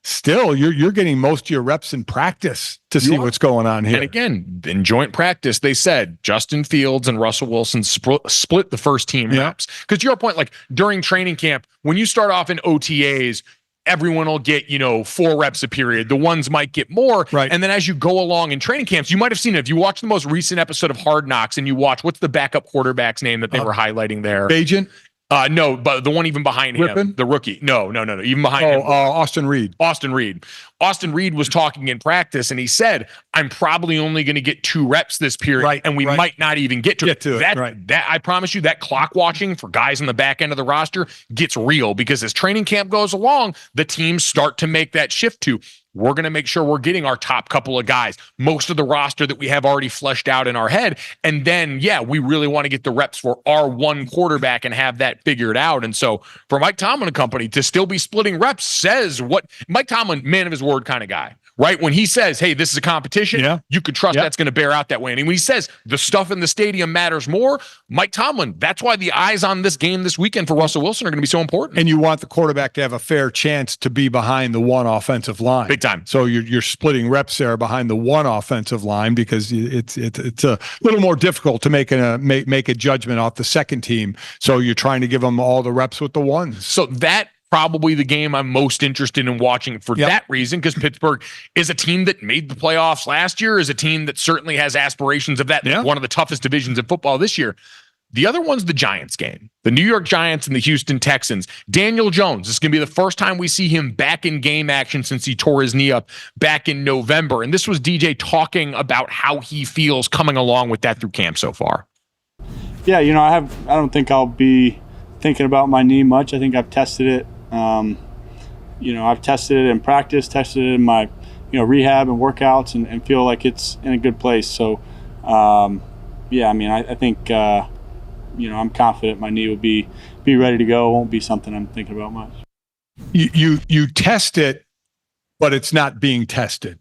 still you're getting most of your reps in practice to see what's going on here. And again, in joint practice, they said Justin Fields and Russell Wilson split the first team reps. Because to your point, like during training camp, when you start off in OTAs, everyone will get, 4 reps a period. The ones might get more. Right. And then as you go along in training camps, you might have seen it. If you watch the most recent episode of Hard Knocks and you watch, what's the backup quarterback's name that they were highlighting there? Agent? No, but the one even behind him, the rookie. No. Even behind him. Austin Reed. Austin Reed was talking in practice, and he said, "I'm probably only going to get 2 reps this period, and we might not even get to it." That I promise you, that clock watching for guys on the back end of the roster gets real, because as training camp goes along, the teams start to make that shift to, we're going to make sure we're getting our top couple of guys, most of the roster that we have already fleshed out in our head. And then, we really want to get the reps for our one quarterback and have that figured out. And so for Mike Tomlin and company to still be splitting reps says what Mike Tomlin, man of his word kind of guy, right? When he says, hey, this is a competition, you could trust that's going to bear out that way. And when he says the stuff in the stadium matters more, Mike Tomlin, that's why the eyes on this game this weekend for Russell Wilson are going to be so important. And you want the quarterback to have a fair chance to be behind the one offensive line. Big time. So you're splitting reps there behind the one offensive line, because it's a little more difficult to make a judgment off the second team. So you're trying to give them all the reps with the ones. So that probably the game I'm most interested in watching for that reason, because Pittsburgh is a team that made the playoffs last year, is a team that certainly has aspirations of that, one of the toughest divisions in football this year. The other one's the Giants game, the New York Giants and the Houston Texans. Daniel Jones, this is going to be the first time we see him back in game action since he tore his knee up back in November. And this was DJ talking about how he feels coming along with that through camp so far. Yeah, I don't think I'll be thinking about my knee much. I think I've tested it. I've tested it in practice, tested it in my, rehab and workouts, and feel like it's in a good place. So, I think, I'm confident my knee will be ready to go. It won't be something I'm thinking about much. You test it, but it's not being tested,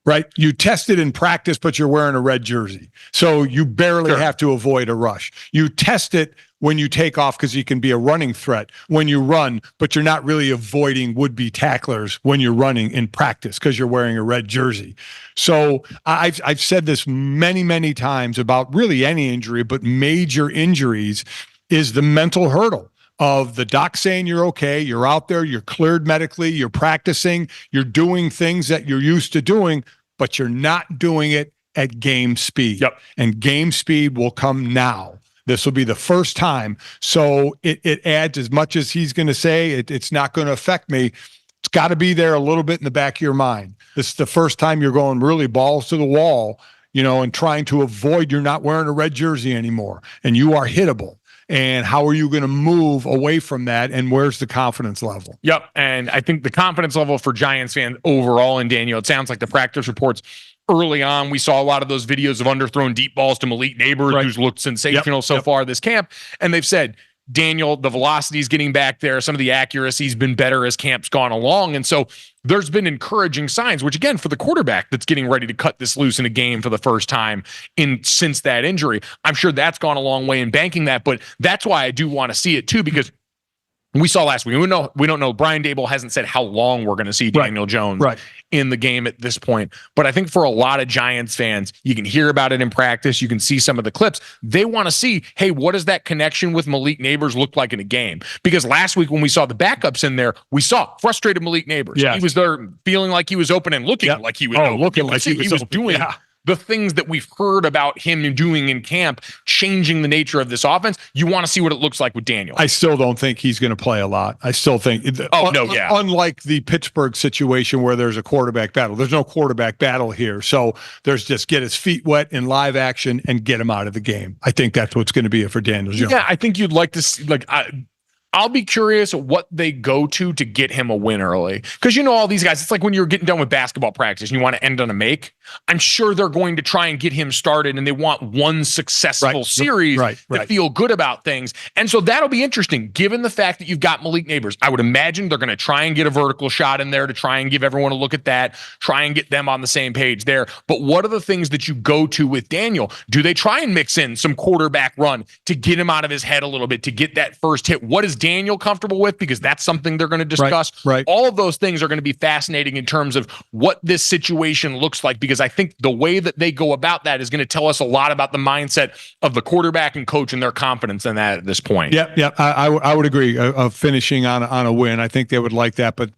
right? You test it in practice, but you're wearing a red jersey. So you barely have to avoid a rush. You test it when you take off, because you can be a running threat when you run, but you're not really avoiding would-be tacklers when you're running in practice because you're wearing a red jersey. So I've said this many, many times about really any injury, but major injuries is the mental hurdle of the doc saying you're okay, you're out there, you're cleared medically, you're practicing, you're doing things that you're used to doing, but you're not doing it at game speed. And game speed will come now. This will be the first time. So it adds, as much as he's going to say it's not going to affect me, it's got to be there a little bit in the back of your mind. This is the first time you're going really balls to the wall, and trying to avoid, you're not wearing a red jersey anymore, and you are hittable. And how are you going to move away from that? And where's the confidence level? And I think the confidence level for Giants fans overall, and Daniel, it sounds like the practice reports early on, we saw a lot of those videos of underthrown deep balls to Malik Neighbors, who's looked sensational so far this camp. And they've said, Daniel, the velocity is getting back there. Some of the accuracy's been better as camp's gone along. And so there's been encouraging signs, which again, for the quarterback that's getting ready to cut this loose in a game for the first time since that injury, I'm sure that's gone a long way in banking that. But that's why I do want to see it too, because we saw last week. We don't know. Brian Daboll hasn't said how long we're going to see Daniel Jones in the game at this point. But I think for a lot of Giants fans, you can hear about it in practice. You can see some of the clips. They want to see, hey, what does that connection with Malik Neighbors look like in a game? Because last week when we saw the backups in there, we saw frustrated Malik Neighbors. He was there feeling like he was open and looking like he was open. Looking like he was doing the things that we've heard about him doing in camp, changing the nature of this offense. You want to see what it looks like with Daniel. I still don't think he's going to play a lot. I still think, unlike the Pittsburgh situation where there's a quarterback battle, there's no quarterback battle here. So there's just get his feet wet in live action and get him out of the game. I think that's what's going to be it for Daniel Jones. Yeah, I think you'd like to see, I'll be curious what they go to get him a win early. Because all these guys, it's like when you're getting done with basketball practice and you want to end on a make. I'm sure they're going to try and get him started, and they want one successful series to feel good about things. And so that'll be interesting, given the fact that you've got Malik Neighbors. I would imagine they're going to try and get a vertical shot in there to try and give everyone a look at that, try and get them on the same page there. But what are the things that you go to with Daniel? Do they try and mix in some quarterback run to get him out of his head a little bit, to get that first hit? What is Daniel comfortable with? Because that's something they're going to discuss. All of those things are going to be fascinating in terms of what this situation looks like, because I think the way that they go about that is going to tell us a lot about the mindset of the quarterback and coach and their confidence in that at this point. Yeah. I would agree of finishing on a win. I think they would like that, but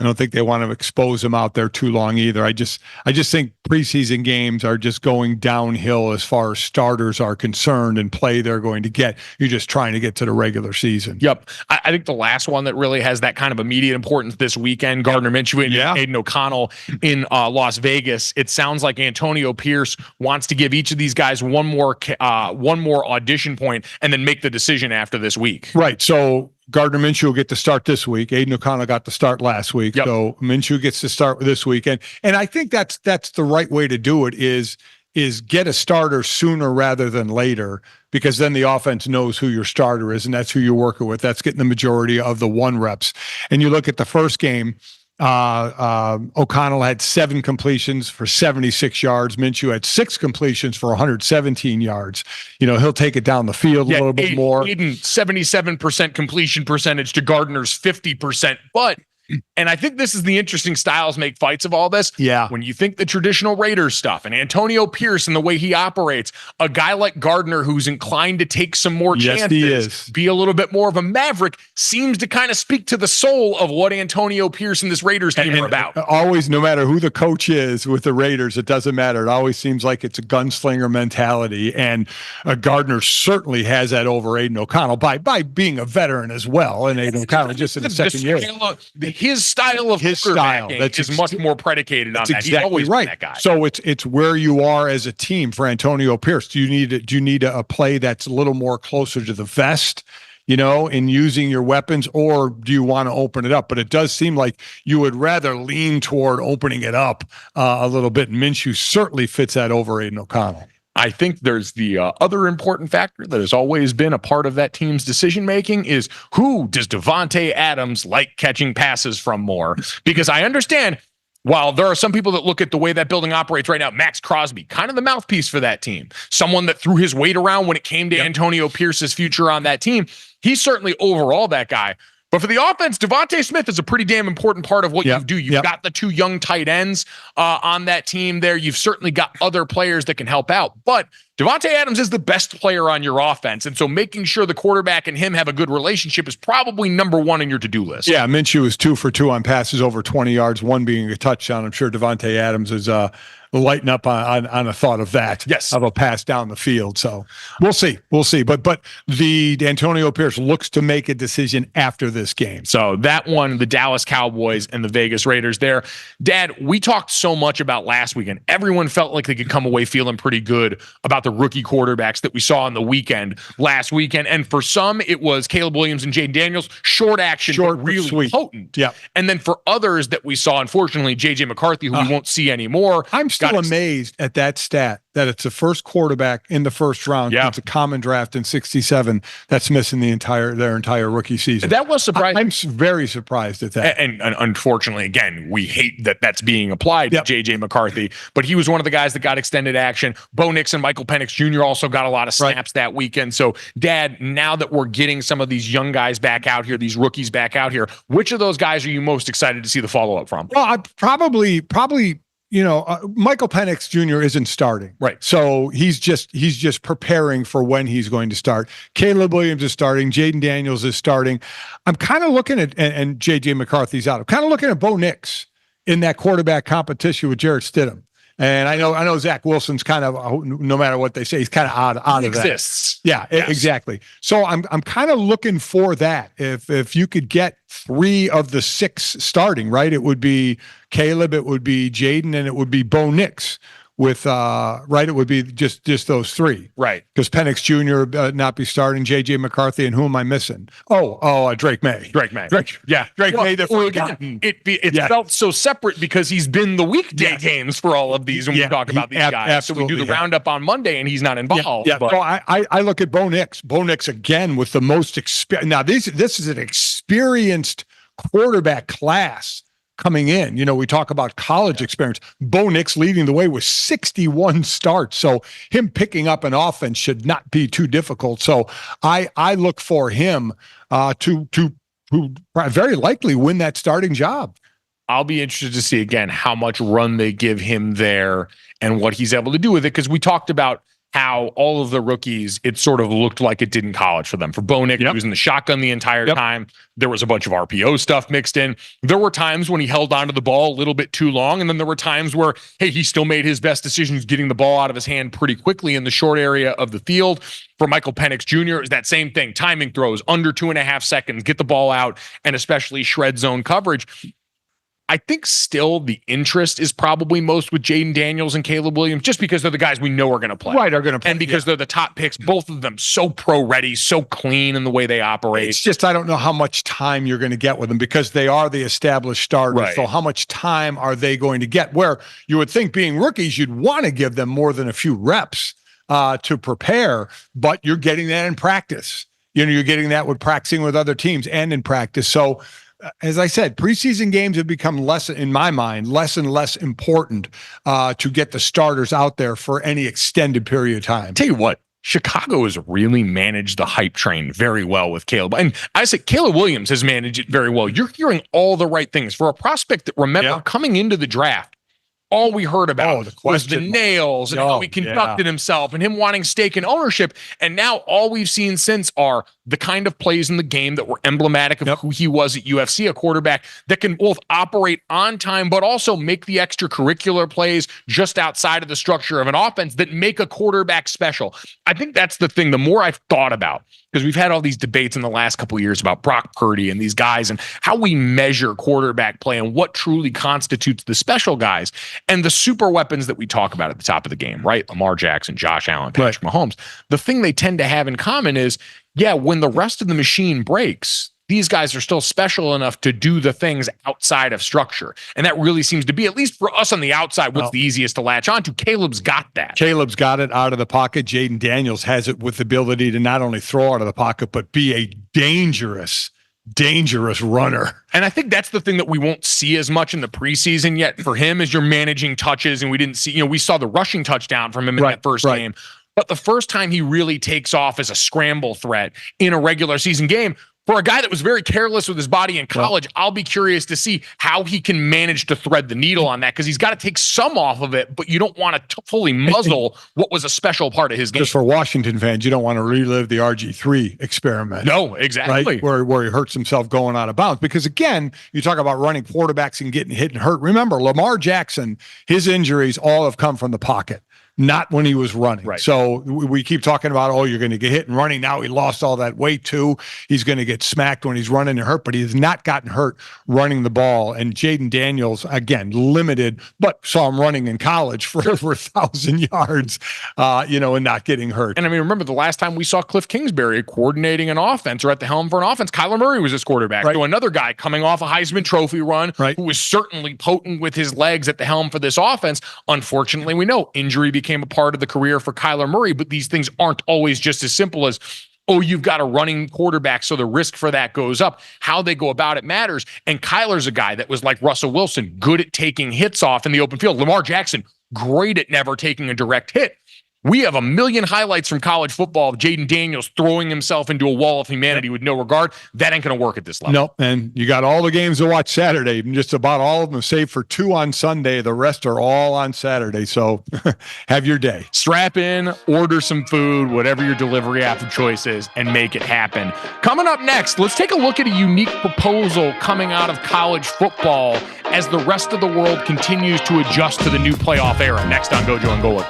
I don't think they want to expose him out there too long either. I just think preseason games are just going downhill as far as starters are concerned and play they're going to get. You're just trying to get to the regular season. Yep. I think the last one that really has that kind of immediate importance this weekend, Gardner Minshew and Aiden O'Connell in Las Vegas. It sounds like Antonio Pierce wants to give each of these guys one more audition point and then make the decision after this week. Right. So Gardner Minshew will get to start this week. Aiden O'Connell got to start last week. So Minshew gets to start this weekend. And I think that's the right way to do it is get a starter sooner rather than later, because then the offense knows who your starter is, and that's who you're working with. That's getting the majority of the 1 reps. And you look at the first game, O'Connell had 7 completions for 76 yards. Minshew had 6 completions for 117 yards. He'll take it down the field a little bit more. Aiden, 77% completion percentage to Gardner's 50%. And I think this is the interesting styles make fights of all this. Yeah. When you think the traditional Raiders stuff and Antonio Pierce and the way he operates, a guy like Gardner who's inclined to take some more chances, be a little bit more of a maverick, seems to kind of speak to the soul of what Antonio Pierce and this Raiders team are about. Always, no matter who the coach is with the Raiders, it doesn't matter. It always seems like it's a gunslinger mentality. And Gardner certainly has that over Aiden O'Connell by being a veteran as well. And Aiden O'Connell just in the second year. His style of is much more predicated on that. Exactly. He's always right. That guy. So it's where you are as a team for Antonio Pierce. Do you need a play that's a little more closer to the vest, in using your weapons, or do you want to open it up? But it does seem like you would rather lean toward opening it up a little bit. Minshew certainly fits that over Aiden O'Connell. I think there's the other important factor that has always been a part of that team's decision-making is who does Davante Adams like catching passes from more? Because I understand, while there are some people that look at the way that building operates right now, Max Crosby, kind of the mouthpiece for that team, someone that threw his weight around when it came to Antonio Pierce's future on that team. He's certainly overall that guy. But for the offense, Devontae Smith is a pretty damn important part of what you do. You've got the 2 young tight ends on that team there. You've certainly got other players that can help out. But Davante Adams is the best player on your offense. And so making sure the quarterback and him have a good relationship is probably number 1 in your to-do list. Yeah, Minshew is 2 for 2 on passes over 20 yards, 1 being a touchdown. I'm sure Davante Adams is lighten up on a thought of that. Yes. Of a pass down the field. So we'll see. But the Antonio Pierce looks to make a decision after this game. So that one, the Dallas Cowboys and the Vegas Raiders there. Dad, we talked so much about last weekend. Everyone felt like they could come away feeling pretty good about the rookie quarterbacks that we saw on the weekend last weekend. And for some, it was Caleb Williams and Jaden Daniels, short action, but really sweet. Potent. Yeah. And then for others that we saw, unfortunately, J.J. McCarthy, who we won't see anymore. I'm still amazed at that stat, that it's the first quarterback in the first round. It's a common draft in 67 that's missing their entire rookie season. That was surprising. I'm very surprised at that. And unfortunately, again, we hate that that's being applied to J.J. McCarthy, but he was one of the guys that got extended action. Bo Nix and Michael Penix Jr. also got a lot of snaps that weekend. So, Dad, now that we're getting some of these young guys back out here, these rookies back out here, which of those guys are you most excited to see the follow-up from? Well, I probably Michael Penix Jr. isn't starting. Right. So he's just preparing for when he's going to start. Caleb Williams is starting. Jaden Daniels is starting. I'm kind of looking at, and J.J. McCarthy's out. I'm kind of looking at Bo Nix in that quarterback competition with Jarrett Stidham. And I know Zach Wilson's kind of, no matter what they say, he's kind of out of exists. That. Yeah, exactly. So I'm kind of looking for that. If you could get 3 of the 6 starting, right? It would be Caleb, it would be Jaden, and it would be Bo Nix. right, it would be just those three. Right. Because Penix Jr. Not be starting, J.J. McCarthy, and who am I missing? Drake May. Drake May. Yeah. Drake May. It felt so separate because he's been the weekday games for all of these when we talk about these guys. So we do the roundup on Monday and he's not involved. Yeah. So I look at Bo Nix. Bo Nix again with the most experience. Now this is an experienced quarterback class coming in. We talk about college experience. Bo Nix leading the way with 61 starts. So him picking up an offense should not be too difficult. So I look for him to very likely win that starting job. I'll be interested to see again how much run they give him there and what he's able to do with it. Because we talked about how all of the rookies, it sort of looked like it did in college for them. For Bo Nix, he was in the shotgun the entire time. There was a bunch of RPO stuff mixed in. There were times when he held onto the ball a little bit too long. And then there were times where, hey, he still made his best decisions getting the ball out of his hand pretty quickly in the short area of the field. For Michael Penix Jr., is that same thing. Timing throws under 2.5 seconds, get the ball out, and especially shred zone coverage. I think still the interest is probably most with Jaden Daniels and Caleb Williams, just because they're the guys we know are going to play. Right, are going to play. And because they're the top picks, both of them so pro-ready, so clean in the way they operate. It's just I don't know how much time you're going to get with them because they are the established starters. Right. So how much time are they going to get? Where you would think being rookies, you'd want to give them more than a few reps to prepare, but you're getting that in practice. You're getting that with practicing with other teams and in practice. So as I said, preseason games have become less, in my mind, less and less important to get the starters out there for any extended period of time. Tell you what, Chicago has really managed the hype train very well with Caleb. And I say Caleb Williams has managed it very well. You're hearing all the right things. For a prospect that, remember, coming into the draft, all we heard about was the nails and how he conducted himself and him wanting stake and ownership. And now all we've seen since are the kind of plays in the game that were emblematic of who he was at UFC, a quarterback that can both operate on time, but also make the extracurricular plays just outside of the structure of an offense that make a quarterback special. I think that's the thing. The more I've thought about, because we've had all these debates in the last couple of years about Brock Purdy and these guys and how we measure quarterback play and what truly constitutes the special guys and the super weapons that we talk about at the top of the game, right? Lamar Jackson, Josh Allen, Patrick Mahomes. The thing they tend to have in common is, when the rest of the machine breaks, these guys are still special enough to do the things outside of structure. And that really seems to be, at least for us on the outside, what's the easiest to latch onto. Caleb's got that. Caleb's got it out of the pocket. Jaden Daniels has it with the ability to not only throw out of the pocket, but be a dangerous runner. And I think that's the thing that we won't see as much in the preseason yet for him is you're managing touches. And we didn't see, we saw the rushing touchdown from him in that first game. But the first time he really takes off as a scramble threat in a regular season game, for a guy that was very careless with his body in college, I'll be curious to see how he can manage to thread the needle on that, because he's got to take some off of it, but you don't want to fully muzzle what was a special part of his game. Just for Washington fans, you don't want to relive the RG3 experiment. No, exactly. Right? Where he hurts himself going out of bounds. Because again, you talk about running quarterbacks and getting hit and hurt. Remember, Lamar Jackson, his injuries all have come from the pocket. Not when he was running. Right. So we keep talking about, you're going to get hit and running. Now he lost all that weight too. He's going to get smacked when he's running and hurt, but he has not gotten hurt running the ball. And Jaden Daniels, again, limited, but saw him running in college for over 1,000 yards, and not getting hurt. And I mean, remember the last time we saw Cliff Kingsbury coordinating an offense or at the helm for an offense, Kyler Murray was his quarterback. Right. So another guy coming off a Heisman Trophy run, who was certainly potent with his legs at the helm for this offense. Unfortunately, we know injury became a part of the career for Kyler Murray, but these things aren't always just as simple as, you've got a running quarterback, so the risk for that goes up. How they go about it matters. And Kyler's a guy that was like Russell Wilson, good at taking hits off in the open field. Lamar Jackson, great at never taking a direct hit. We have a million highlights from college football of Jaden Daniels throwing himself into a wall of humanity with no regard. That ain't going to work at this level. No, and you got all the games to watch Saturday, just about all of them, save for 2 on Sunday. The rest are all on Saturday, so have your day. Strap in, order some food, whatever your delivery app of choice is, and make it happen. Coming up next, let's take a look at a unique proposal coming out of college football as the rest of the world continues to adjust to the new playoff era. Next on Gojo and Golic.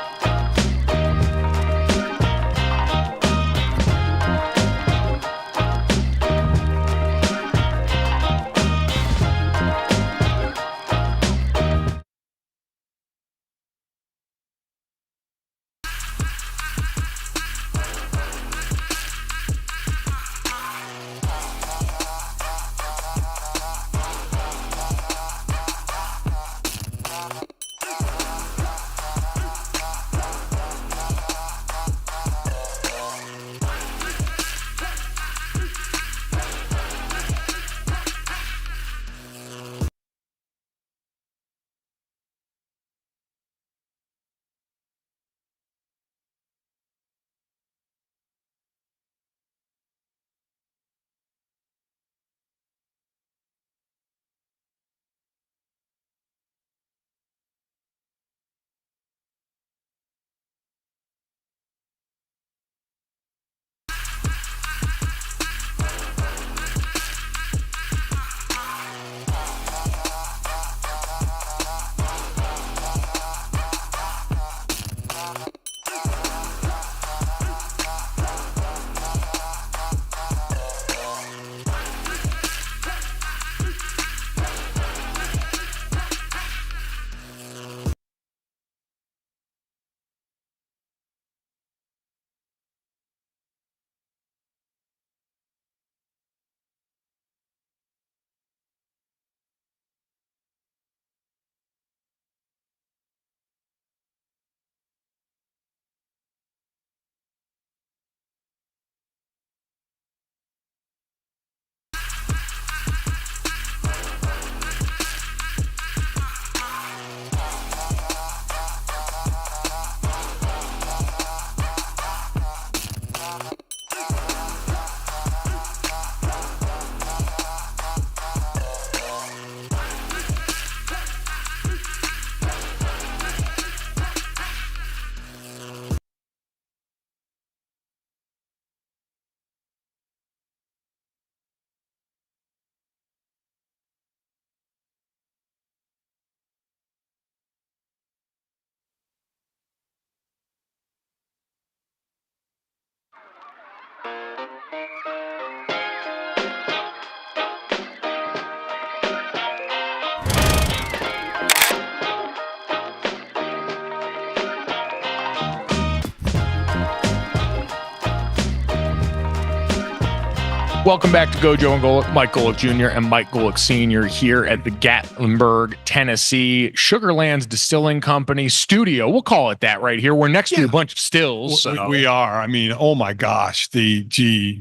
Welcome back to Gojo and Golic. Mike Golic Jr. and Mike Golic Sr. here at the Gatlinburg, Tennessee Sugarlands Distilling Company studio. We'll call it that right here. We're next to a bunch of stills. So. We are. I mean, oh my gosh. I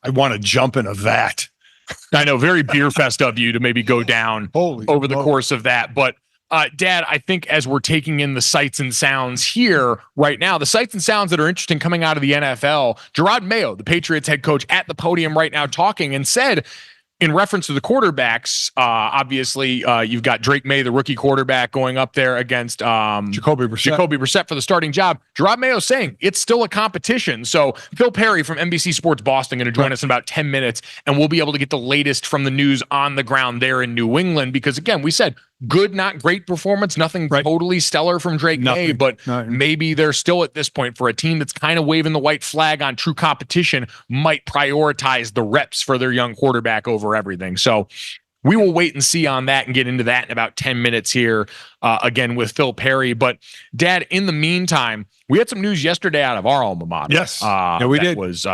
want to jump in a vat. I know, very beer fest of you to maybe go down over the course of that. But Dad, I think as we're taking in the sights and sounds here right now, the sights and sounds that are interesting coming out of the NFL, Gerard Mayo, the Patriots head coach, at the podium right now talking and said, in reference to the quarterbacks, obviously you've got Drake May, the rookie quarterback, going up there against Jacoby Brissett for the starting job. Gerard Mayo saying it's still a competition. So Phil Perry from NBC Sports Boston going to join us in about 10 minutes, and we'll be able to get the latest from the news on the ground there in New England. Because again, we said good, not great performance, nothing totally stellar from Drake May, but maybe they're still at this point for a team that's kind of waving the white flag on true competition, might prioritize the reps for their young quarterback over everything. So we will wait and see on that and get into that in about 10 minutes here again with Phil Perry. But Dad, in the meantime, we had some news yesterday out of our alma mater. Yes, we did. Was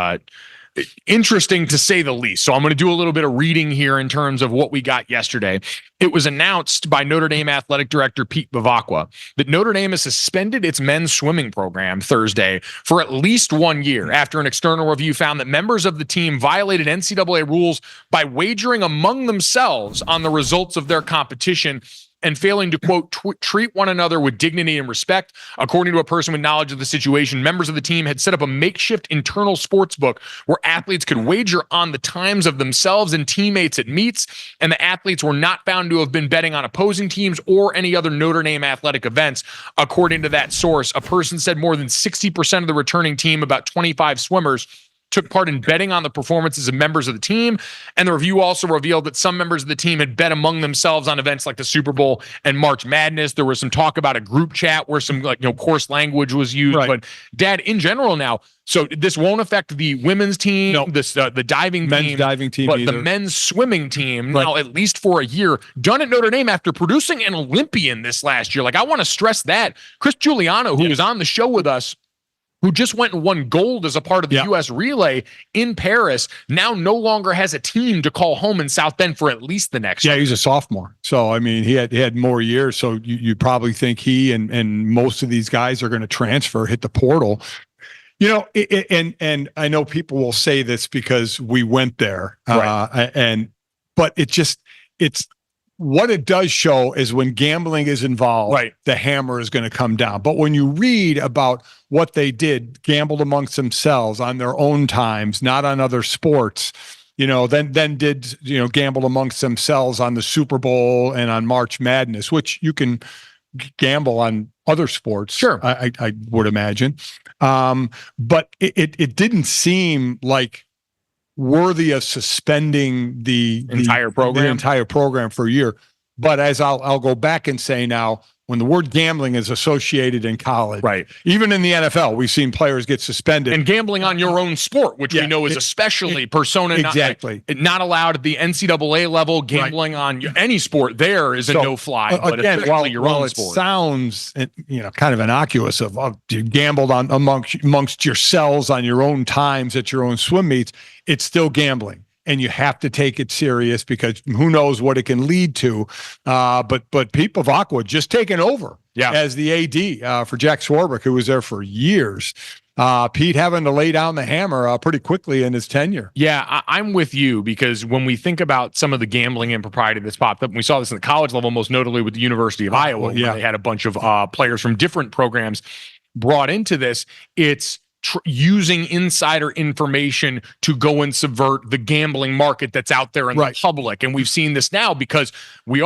interesting to say the least. So I'm going to do a little bit of reading here in terms of what we got yesterday. It was announced by Notre Dame athletic director Pete Bavacqua that Notre Dame has suspended its men's swimming program Thursday for at least 1 year after an external review found that members of the team violated NCAA rules by wagering among themselves on the results of their competition and failing to, quote, treat one another with dignity and respect. According to a person with knowledge of the situation, members of the team had set up a makeshift internal sports book where athletes could wager on the times of themselves and teammates at meets, and the athletes were not found to have been betting on opposing teams or any other Notre Dame athletic events. According to that source, a person said more than 60% of the returning team, about 25 swimmers, took part in betting on the performances of members of the team. And the review also revealed that some members of the team had bet among themselves on events like the Super Bowl and March Madness. There was some talk about a group chat where some coarse language was used. Right. But Dad, in general now, so this won't affect the women's team, the diving team, but either. The men's swimming team now, at least for a year, done at Notre Dame after producing an Olympian this last year. Like, I want to stress that. Chris Giuliano, who was on the show with us, who just went and won gold as a part of the U.S. relay in Paris, now no longer has a team to call home in South Bend for at least the next year. He's a sophomore. So, I mean, he had more years. So you probably think he and most of these guys are going to transfer, hit the portal. And I know people will say this because we went there. But it's what it does show is when gambling is involved, the hammer is going to come down. But when you read about what they did, gambled amongst themselves on their own times, not on other sports, then did gamble amongst themselves on the Super Bowl and on March Madness, which you can gamble on other sports. Sure. I would imagine. But it didn't seem like worthy of suspending the entire program for a year. But as I'll go back and say now, when the word gambling is associated in college, even in the NFL, we've seen players get suspended. And gambling on your own sport, which we know is especially persona not allowed at the NCAA level. Gambling on any sport there is a no-fly. But again, your own sport. It sounds kind of innocuous of you gambled on amongst yourselves on your own times at your own swim meets. It's still gambling. And you have to take it serious because who knows what it can lead to. But Pete Bavacqua just taken over as the AD for Jack Swarbrick, who was there for years. Pete having to lay down the hammer pretty quickly in his tenure. Yeah, I'm with you because when we think about some of the gambling impropriety that's popped up, and we saw this in the college level, most notably with the University of Iowa, where they had a bunch of players from different programs brought into this, it's using insider information to go and subvert the gambling market that's out there in the public. And we've seen this now because we're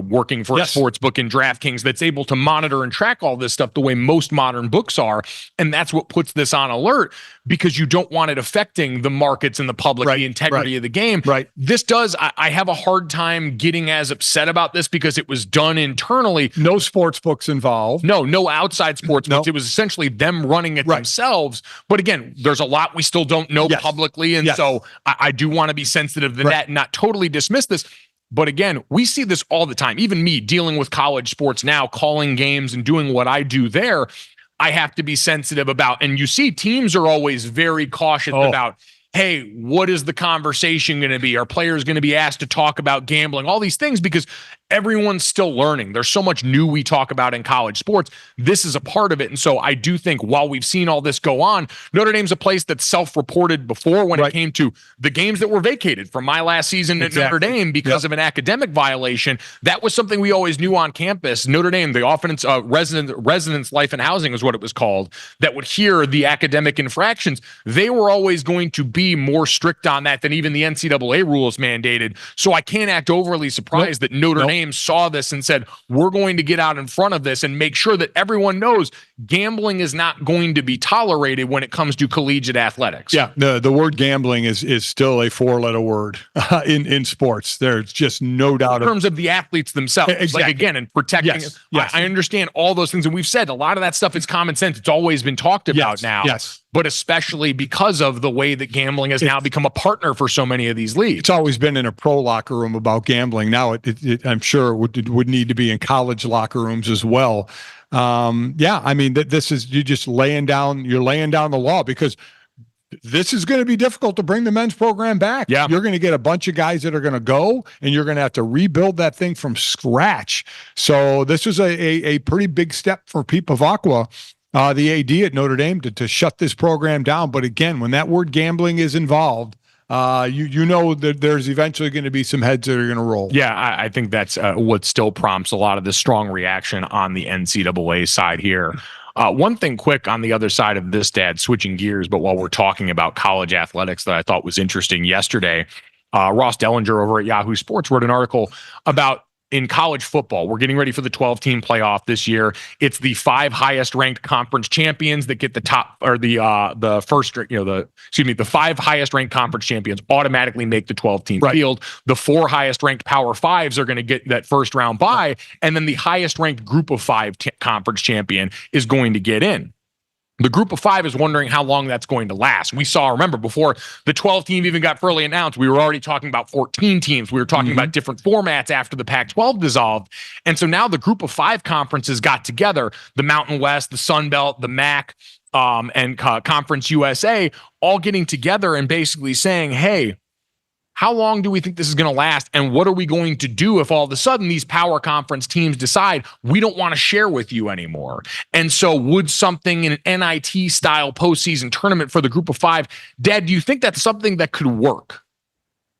working for a sports book in DraftKings that's able to monitor and track all this stuff the way most modern books are. And that's what puts this on alert because you don't want it affecting the markets and the public, the integrity of the game. This does, I have a hard time getting as upset about this because it was done internally. No sports books involved. No outside sports books. It was essentially them running it themselves. But again, there's a lot we still don't know publicly. And so I do want to be sensitive to that and not totally dismiss this. But again, we see this all the time. Even me dealing with college sports now, calling games and doing what I do there, I have to be sensitive about. And you see teams are always very cautious about hey, what is the conversation going to be? Are players going to be asked to talk about gambling? All these things, because everyone's still learning. There's so much new we talk about in college sports. This is a part of it. And so I do think while we've seen all this go on, Notre Dame's a place that's self-reported before when it came to the games that were vacated from my last season at Notre Dame because of an academic violation. That was something we always knew on campus. Notre Dame, the offense residence life and housing is what it was called, that would hear the academic infractions. They were always going to be more strict on that than even the NCAA rules mandated. So I can't act overly surprised that Notre Dame saw this and said, we're going to get out in front of this and make sure that everyone knows gambling is not going to be tolerated when it comes to collegiate athletics. Yeah, the word gambling is still a 4-letter word in sports. There's just no doubt. In terms of the athletes themselves, exactly. like again, and protecting. Yes. I understand all those things, and we've said a lot of that stuff is common sense. It's always been talked about now. Yes. But especially because of the way that gambling has now become a partner for so many of these leagues. It's always been in a pro locker room about gambling. Now, I'm sure it would need to be in college locker rooms as well. I mean, this is you're laying down the law, because this is going to be difficult to bring the men's program back. Yeah. You're going to get a bunch of guys that are going to go, and you're going to have to rebuild that thing from scratch. So this is a pretty big step for Pete Pavakwa, the AD at Notre Dame, to shut this program down. But again, when that word gambling is involved, you know that there's eventually going to be some heads that are going to roll. Yeah, I think that's what still prompts a lot of the strong reaction on the NCAA side here. One thing quick on the other side of this, Dad, switching gears, but while we're talking about college athletics that I thought was interesting yesterday, Ross Dellinger over at Yahoo Sports wrote an article about in college football. We're getting ready for the 12-team playoff this year. It's the 5 highest-ranked conference champions that get the top, or the 5 highest-ranked conference champions automatically make the 12-team field. The 4 highest-ranked Power Fives are going to get that first-round bye, and then the highest-ranked Group of 5 conference champion is going to get in. The Group of 5 is wondering how long that's going to last. We saw, remember, before the 12 team even got fully announced, we were already talking about 14 teams. We were talking about different formats after the Pac-12 dissolved. And so now the Group of 5 conferences got together, the Mountain West, the Sun Belt, the MAC, and Conference USA, all getting together and basically saying, hey, how long do we think this is going to last? And what are we going to do if all of a sudden these power conference teams decide we don't want to share with you anymore? And so would something in an NIT style postseason tournament for the Group of 5, Dad, do you think that's something that could work?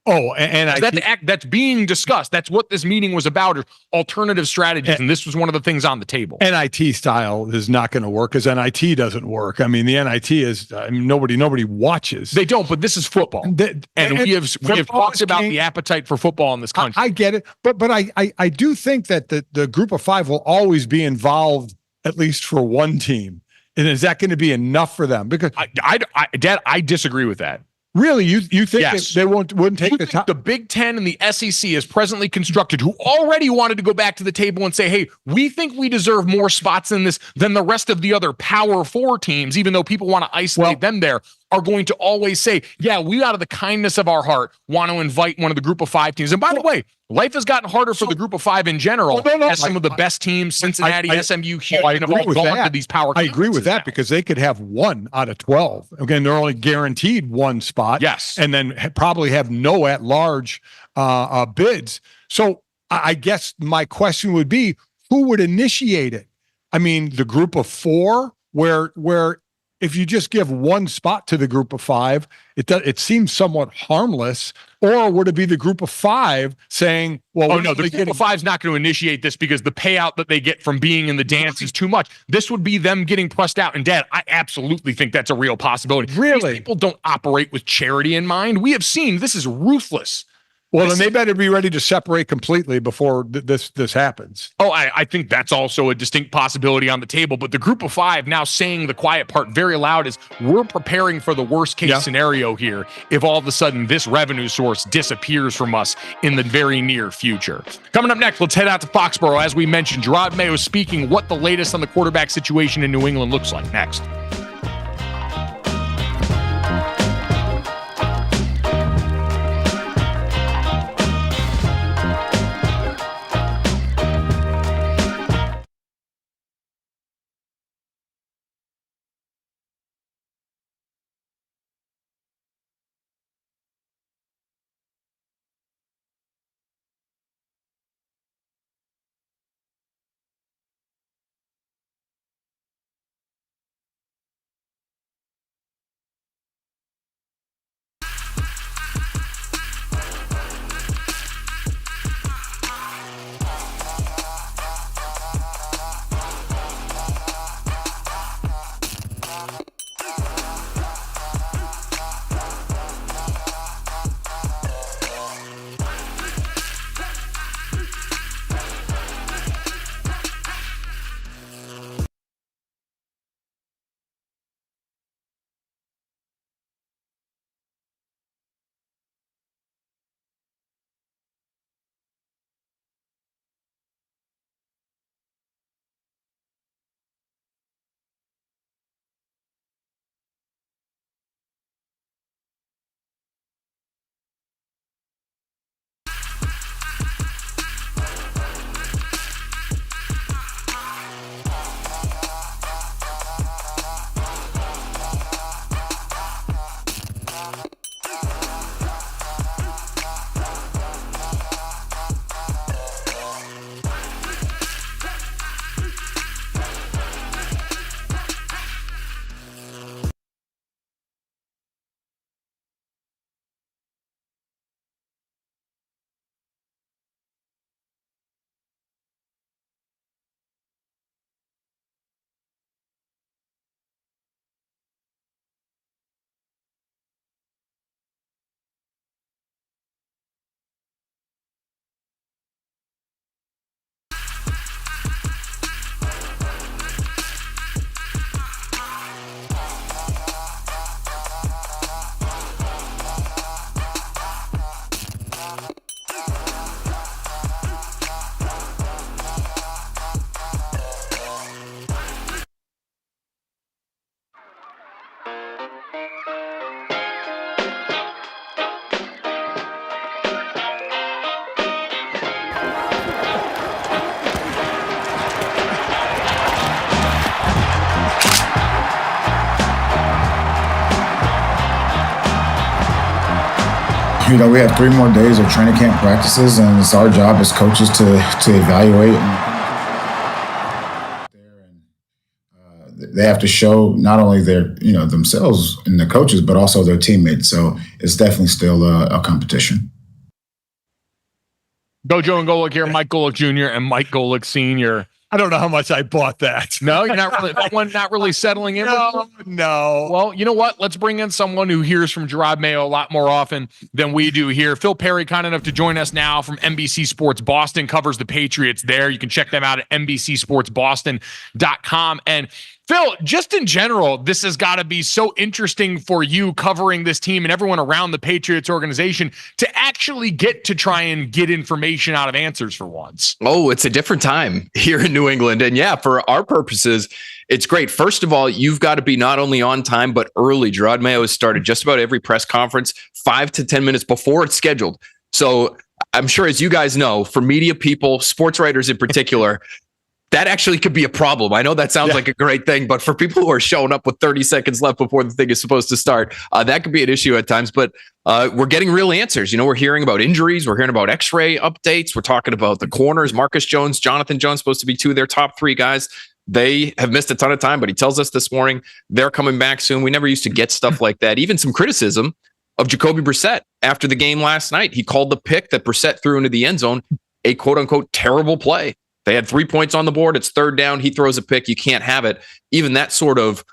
Oh, and that's being discussed. That's what this meeting was about, are alternative strategies, and this was one of the things on the table. NIT style is not going to work because NIT doesn't work. I mean, the NIT is nobody watches. They don't, but this is football, and we have talked about the appetite for football in this country. I get it, but I do think that the Group of 5 will always be involved at least for one team, and is that going to be enough for them? Because Dad, I disagree with that. Really, you think they wouldn't take the time? The Big Ten and the SEC is presently constructed, who already wanted to go back to the table and say, hey, we think we deserve more spots in this than the rest of the other Power 4 teams, even though people want to isolate them there, are going to always say, yeah, we out of the kindness of our heart want to invite one of the Group of 5 teams. And by the way, life has gotten harder for the Group of 5 in general, as some of the best teams, Cincinnati, SMU, Houston, have all gone to these power I agree with that, because they could have 1 out of 12. Again, they're only guaranteed 1 spot. Yes. And then probably have no at-large bids. So I guess my question would be, who would initiate it? I mean, the Group of 4, where if you just give 1 spot to the Group of 5, it seems somewhat harmless. Or would it be the Group of 5 saying, well, the Group of 5 is not going to initiate this because the payout that they get from being in the dance is too much. This would be them getting pressed out. And Dad, I absolutely think that's a real possibility. Really? These people don't operate with charity in mind. We have seen this is ruthless. Well, then they better be ready to separate completely before this happens. Oh, I think that's also a distinct possibility on the table. But the Group of 5 now saying the quiet part very loud is, we're preparing for the worst case scenario here if all of a sudden this revenue source disappears from us in the very near future. Coming up next, let's head out to Foxborough. As we mentioned, Gerard Mayo speaking what the latest on the quarterback situation in New England looks like next. We have 3 more days of training camp practices, and it's our job as coaches to evaluate. They have to show not only their, themselves and the coaches, but also their teammates. So it's definitely still a competition. Gojo and Golic here, Mike Golic Jr. and Mike Golic Sr. I don't know how much I bought that. No, you're not really. That one not really settling in. No. Well, you know what? Let's bring in someone who hears from Gerard Mayo a lot more often than we do here. Phil Perry, kind enough to join us now from NBC Sports Boston, covers the Patriots there. You can check them out at NBCSportsBoston.com. And Phil, just in general, this has got to be so interesting for you covering this team and everyone around the Patriots organization to actually get to try and get information out of answers for once. Oh, it's a different time here in New England. And yeah, for our purposes, it's great. First of all, you've got to be not only on time, but early. Gerard Mayo has started just about every press conference 5 to 10 minutes before it's scheduled. So I'm sure, as you guys know, for media people, sports writers in particular, that actually could be a problem. I know that sounds like a great thing, but for people who are showing up with 30 seconds left before the thing is supposed to start, that could be an issue at times. But we're getting real answers. We're hearing about injuries. We're hearing about X-ray updates. We're talking about the corners, Marcus Jones, Jonathan Jones, supposed to be 2 of their top 3 guys. They have missed a ton of time, but he tells us this morning they're coming back soon. We never used to get stuff like that. Even some criticism of Jacoby Brissett after the game last night. He called the pick that Brissett threw into the end zone a quote-unquote terrible play. They had 3 points on the board. It's 3rd down. He throws a pick. You can't have it. Even that sort of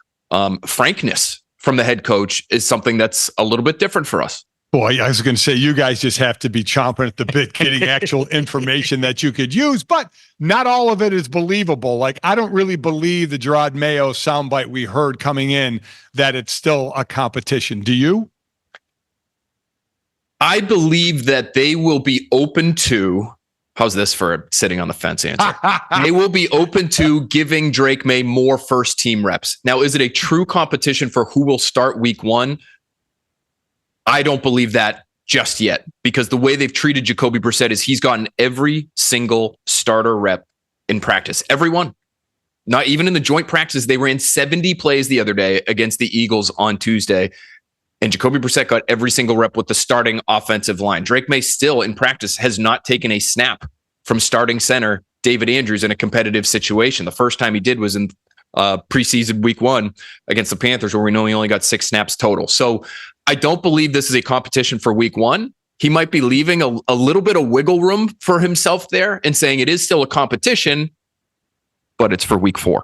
frankness from the head coach is something that's a little bit different for us. Boy, I was going to say, you guys just have to be chomping at the bit, getting actual information that you could use, but not all of it is believable. Like, I don't really believe the Gerard Mayo soundbite we heard coming in that it's still a competition. Do you? I believe that they will be open to, how's this for a sitting on the fence answer? They will be open to giving Drake May more first team reps. Now, is it a true competition for who will start week 1? I don't believe that just yet, because the way they've treated Jacoby Brissett is he's gotten every single starter rep in practice. Everyone. Not even in the joint practices. They ran 70 plays the other day against the Eagles on Tuesday. And Jacoby Brissett got every single rep with the starting offensive line. Drake May still in practice has not taken a snap from starting center David Andrews in a competitive situation. The first time he did was in preseason week 1 against the Panthers, where we know he only got 6 snaps total. So I don't believe this is a competition for week 1. He might be leaving a little bit of wiggle room for himself there and saying it is still a competition, but it's for week 4,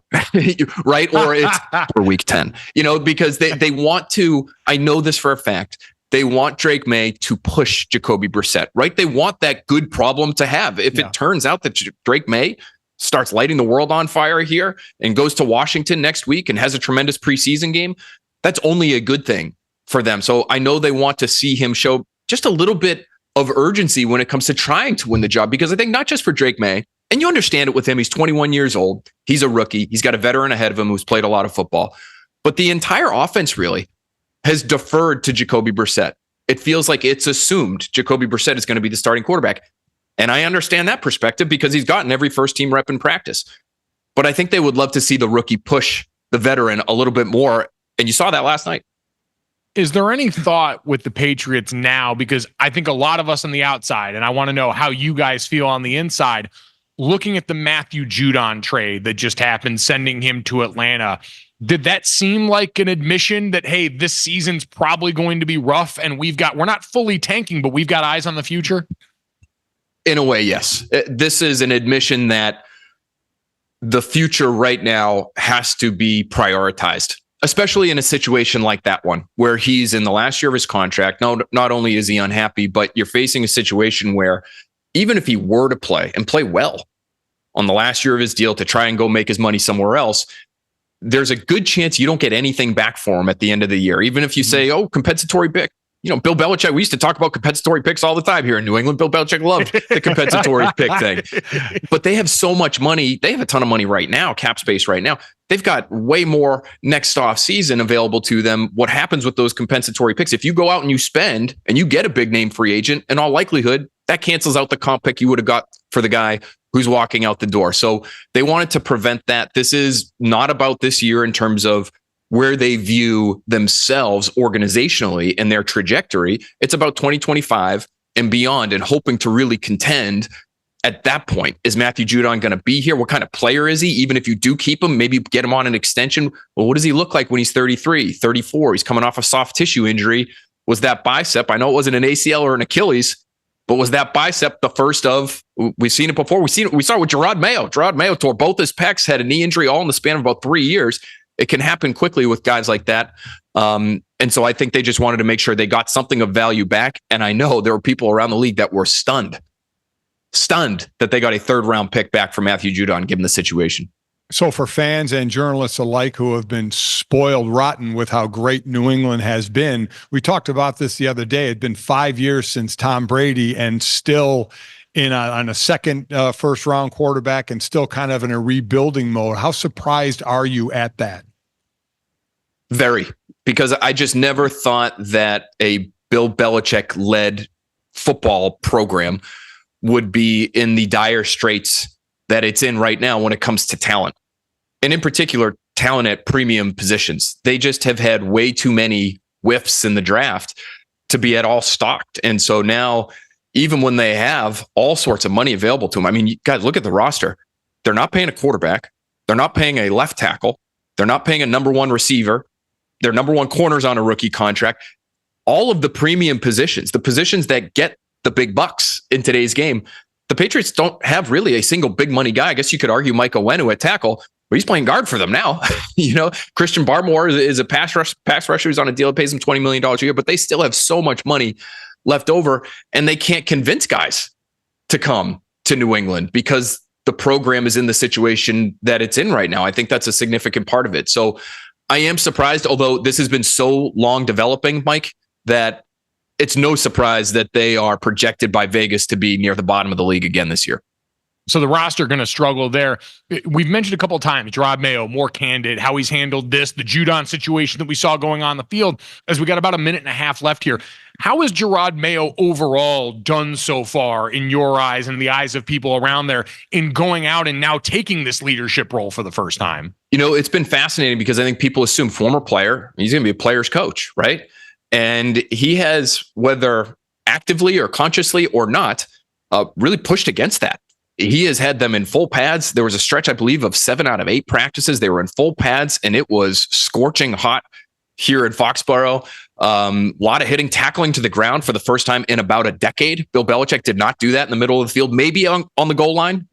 right? Or it's for week 10, because they want to, I know this for a fact, they want Drake May to push Jacoby Brissett, right? They want that good problem to have. If it turns out that Drake May starts lighting the world on fire here and goes to Washington next week and has a tremendous preseason game, that's only a good thing for them. So I know they want to see him show just a little bit of urgency when it comes to trying to win the job, because I think not just for Drake May, and you understand it with him, he's 21 years old. He's a rookie. He's got a veteran ahead of him who's played a lot of football. But the entire offense really has deferred to Jacoby Brissett. It feels like it's assumed Jacoby Brissett is going to be the starting quarterback. And I understand that perspective because he's gotten every first team rep in practice. But I think they would love to see the rookie push the veteran a little bit more. And you saw that last night. Is there any thought with the Patriots now? Because I think a lot of us on the outside, and I want to know how you guys feel on the inside, looking at the Matthew Judon trade that just happened, sending him to Atlanta, did that seem like an admission that, hey, this season's probably going to be rough and we're not fully tanking, but we've got eyes on the future? In a way, yes. This is an admission that the future right now has to be prioritized, especially in a situation like that one, where he's in the last year of his contract. Not only is he unhappy, but you're facing a situation where even if he were to play and play well on the last year of his deal to try and go make his money somewhere else, there's a good chance you don't get anything back for him at the end of the year. Even if you say, compensatory pick. Bill Belichick, we used to talk about compensatory picks all the time here in New England. Bill Belichick loved the compensatory pick thing. But they have so much money. They have a ton of money right now, cap space right now. They've got way more next off season available to them. What happens with those compensatory picks? If you go out and you spend and you get a big name free agent, in all likelihood, that cancels out the comp pick you would have got for the guy who's walking out the door. So they wanted to prevent that. This is not about this year in terms of where they view themselves organizationally and their trajectory, it's about 2025 and beyond, and hoping to really contend at that point. Is Matthew Judon going to be here? What kind of player is he? Even if you do keep him, maybe get him on an extension. Well, what does he look like when he's 33, 34? He's coming off a soft tissue injury. Was that bicep? I know it wasn't an ACL or an Achilles, but was that bicep the first of? We've seen it before. We saw it with Gerard Mayo. Gerard Mayo tore both his pecs, had a knee injury all in the span of about 3 years. It can happen quickly with guys like that. And so I think they just wanted to make sure they got something of value back. And I know there were people around the league that were stunned that they got a 3rd round pick back for Matthew Judon, given the situation. So for fans and journalists alike who have been spoiled rotten with how great New England has been, we talked about this the other day. It'd been 5 years since Tom Brady, and still on a second first round quarterback, and still kind of in a rebuilding mode. How surprised are you at that? Very, because I just never thought that a Bill Belichick led football program would be in the dire straits that it's in right now when it comes to talent, and in particular talent at premium positions. They just have had way too many whiffs in the draft to be at all stocked. And so now, even when they have all sorts of money available to them, I mean, you guys, look at the roster. They're not paying a quarterback. They're not paying a left tackle. They're not paying a number 1 receiver. Their number 1 corner's on a rookie contract. All of the premium positions, the positions that get the big bucks in today's game, the Patriots don't have really a single big money guy. I guess you could argue Mike Owenu at tackle, but he's playing guard for them now. Christian Barmore is a pass rusher who's on a deal that pays him $20 million a year, but they still have so much money left over, and they can't convince guys to come to New England because the program is in the situation that it's in right now. I think that's a significant part of it. So I am surprised, although this has been so long developing, Mike, that it's no surprise that they are projected by Vegas to be near the bottom of the league again this year. So the roster going to struggle there. We've mentioned a couple of times, Gerard Mayo, more candid, how he's handled this, the Judon situation that we saw going on the field, as we got about a minute and a half left here. How has Gerard Mayo overall done so far in your eyes and the eyes of people around there in going out and now taking this leadership role for the first time? It's been fascinating because I think people assume former player, he's going to be a player's coach, right? And he has, whether actively or consciously or not, really pushed against that. He has had them in full pads. There was a stretch, I believe, of 7 out of 8 practices. They were in full pads, and it was scorching hot here in Foxborough. A lot of hitting, tackling to the ground for the first time in about a decade. Bill Belichick did not do that in the middle of the field. Maybe on the goal line,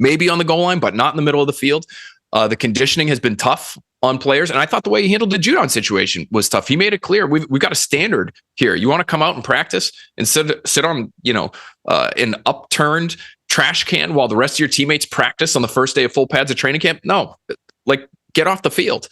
but not in the middle of the field. The conditioning has been tough on players, and I thought the way he handled the Judon situation was tough. He made it clear we've got a standard here. You want to come out and practice and sit on an upturned trash can while the rest of your teammates practice on the first day of full pads of training camp? No, get off the field.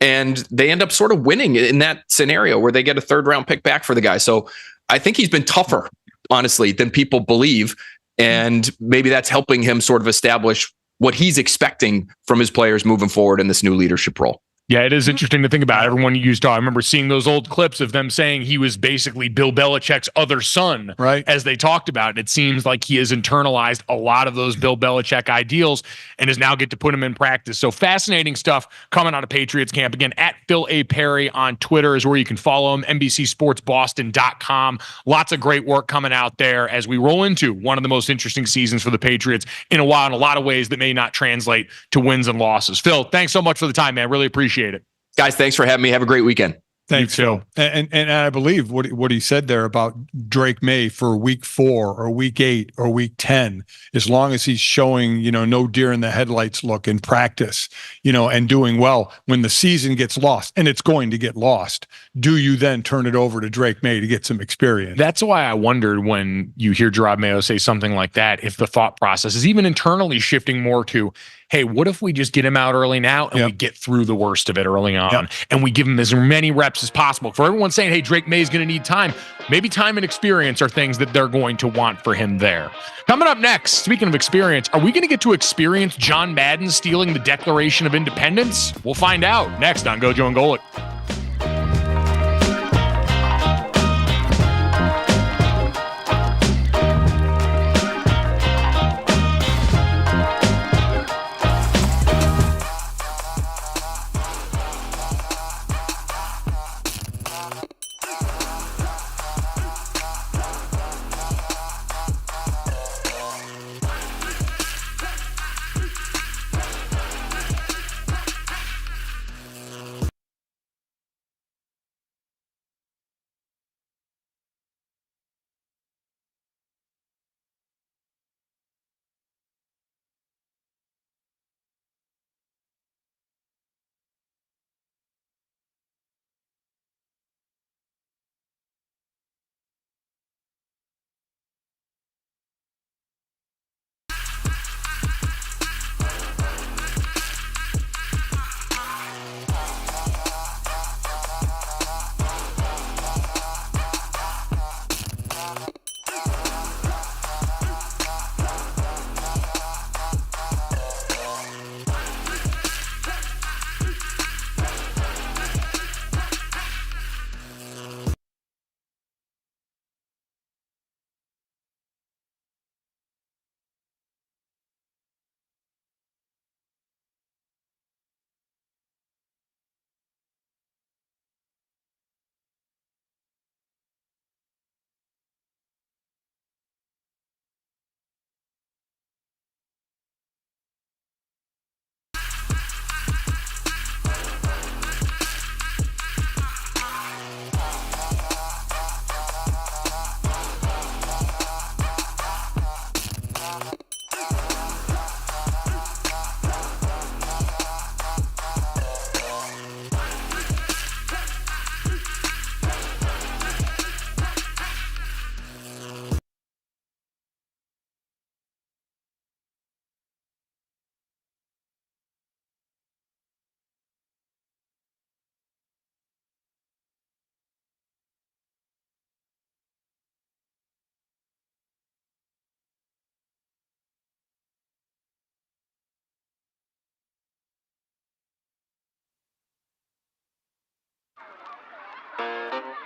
And they end up sort of winning in that scenario where they get a 3rd round pick back for the guy. So I think he's been tougher, honestly, than people believe. And maybe that's helping him sort of establish what he's expecting from his players moving forward in this new leadership role. Yeah, it is interesting to think about. Everyone used to, I remember seeing those old clips of them saying he was basically Bill Belichick's other son, right? As they talked about it. It seems like he has internalized a lot of those Bill Belichick ideals and is now get to put them in practice. So fascinating stuff coming out of Patriots camp. Again, at Phil A. Perry on Twitter is where you can follow him, NBCSportsBoston.com. Lots of great work coming out there as we roll into one of the most interesting seasons for the Patriots in a while, in a lot of ways that may not translate to wins and losses. Phil, thanks so much for the time, man. Really appreciate it. Guys, thanks for having me. Have a great weekend. Thanks, Phil. And I believe what he said there about Drake May for week 4 or week 8 or week 10, as long as he's showing, no deer in the headlights look in practice, and doing well, when the season gets lost, and it's going to get lost, do you then turn it over to Drake May to get some experience? That's why I wondered when you hear Gerard Mayo say something like that, if the thought process is even internally shifting more to, hey, what if we just get him out early now and we get through the worst of it early on and we give him as many reps as possible? For everyone saying, hey, Drake May is going to need time, maybe time and experience are things that they're going to want for him there. Coming up next, speaking of experience, are we going to get to experience John Madden stealing the Declaration of Independence? We'll find out next on Gojo and Golic.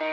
All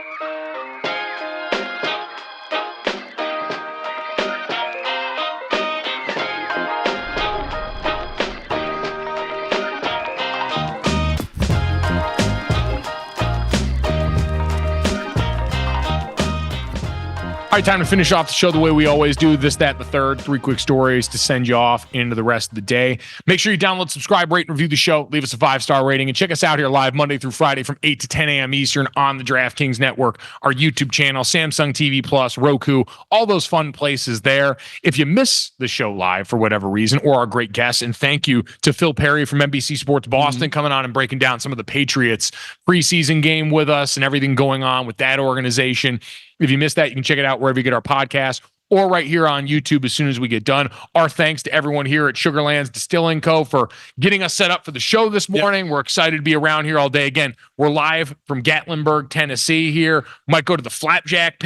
right, time to finish off the show the way we always do. This, that, the third. 3 quick stories to send you off into the rest of the day. Make sure you download, subscribe, rate, and review the show. Leave us a 5-star rating. And check us out here live Monday through Friday from 8 to 10 a.m. Eastern on the DraftKings Network, our YouTube channel, Samsung TV Plus, Roku, all those fun places there. If you miss the show live for whatever reason, or our great guests, and thank you to Phil Perry from NBC Sports Boston coming on and breaking down some of the Patriots preseason game with us and everything going on with that organization. If you missed that, you can check it out wherever you get our podcast or right here on YouTube as soon as we get done. Our thanks to everyone here at Sugarlands Distilling Co. for getting us set up for the show this morning. Yep. We're excited to be around here all day. Again, we're live from Gatlinburg, Tennessee here. Might go to the Flapjack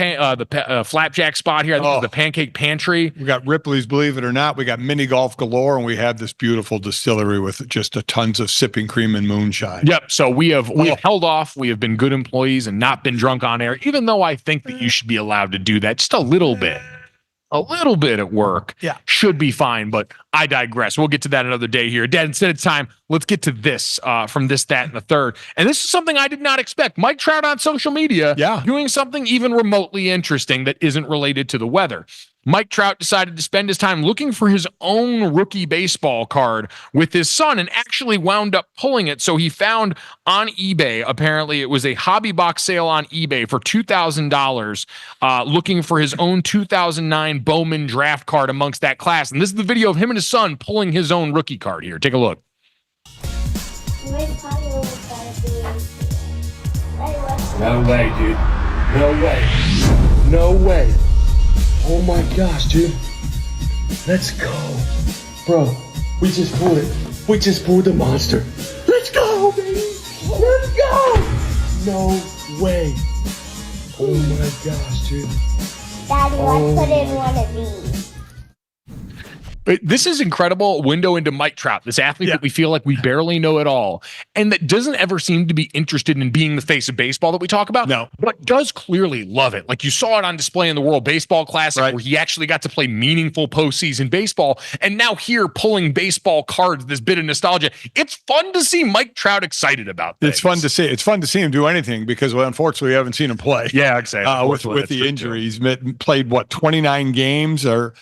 Flapjack spot here. I think it's the Pancake Pantry. We got Ripley's, believe it or not. We got mini golf galore, and we have this beautiful distillery with just a tons of sipping cream and moonshine. Yep. So we have held off. We have been good employees and not been drunk on air, even though I think that you should be allowed to do that just a little bit. A little bit at work should be fine, but I digress. We'll get to that another day here. Dad, instead of time, let's get to this from this, that, and the third. And this is something I did not expect. Mike Trout on social media doing something even remotely interesting that isn't related to the weather. Mike Trout decided to spend his time looking for his own rookie baseball card with his son and actually wound up pulling it. So he found on eBay, apparently it was a hobby box sale on eBay for $2,000, looking for his own 2009 Bowman draft card amongst that class. And this is the video of him and his son pulling his own rookie card here. Take a look. No way, dude. No way. No way. Oh my gosh, dude. Let's go. Bro, we just pulled it. We just pulled the monster. Let's go, baby. Let's go. No way. Oh my gosh, dude. Daddy, let's put in one of these. This is incredible window into Mike Trout, this athlete that we feel like we barely know at all, and that doesn't ever seem to be interested in being the face of baseball that we talk about, but does clearly love it. Like you saw it on display in the World Baseball Classic, where he actually got to play meaningful postseason baseball, and now here pulling baseball cards, this bit of nostalgia. It's fun to see Mike Trout excited about this. It's fun to see. It's fun to see him do anything because, well, unfortunately, we haven't seen him play. Yeah, exactly. With the injuries, played 29 games or.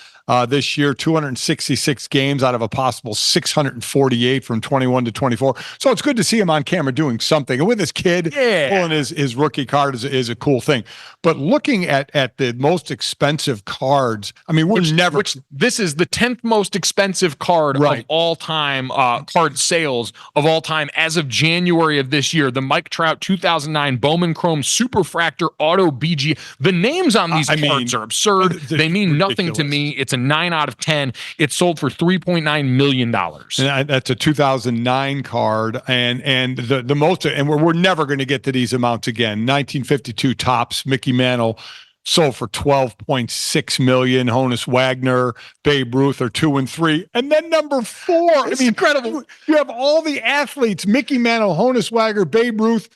This year, 266 games out of a possible 648 from 21 to 24. So it's good to see him on camera doing something. And with his kid, pulling his rookie card is a cool thing. But looking at the most expensive cards, I mean, this is the 10th most expensive card of all time, card sales of all time as of January of this year. The Mike Trout 2009 Bowman Chrome Superfractor Auto BG. The names on these cards are absurd. They mean ridiculous. Nothing to me. It's a 9 out of 10. It sold for $3.9 million. And that's a 2009 card. And the most, and we're never going to get to these amounts again. 1952 Topps, Mickey Mantle sold for $12.6 million. Honus Wagner, Babe Ruth are 2 and 3. And then number 4. It's incredible. You have all the athletes, Mickey Mantle, Honus Wagner, Babe Ruth,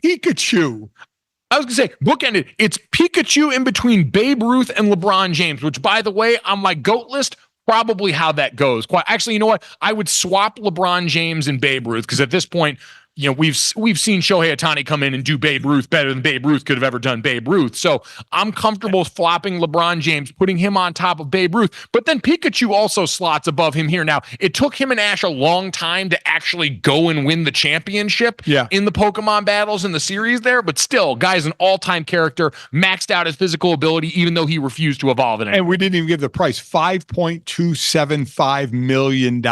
Pikachu. I was going to say, bookended. It's Pikachu in between Babe Ruth and LeBron James, which, by the way, on my GOAT list, probably how that goes. Actually, you know what? I would swap LeBron James and Babe Ruth because at this point, you know, we've seen Shohei Ohtani come in and do Babe Ruth better than Babe Ruth could have ever done Babe Ruth. So I'm comfortable flopping LeBron James, putting him on top of Babe Ruth. But then Pikachu also slots above him here. Now, it took him and Ash a long time to actually go and win the championship in the Pokemon battles in the series there. But still, guy's an all-time character, maxed out his physical ability, even though he refused to evolve in it. And we didn't even give the price, $5.275 million.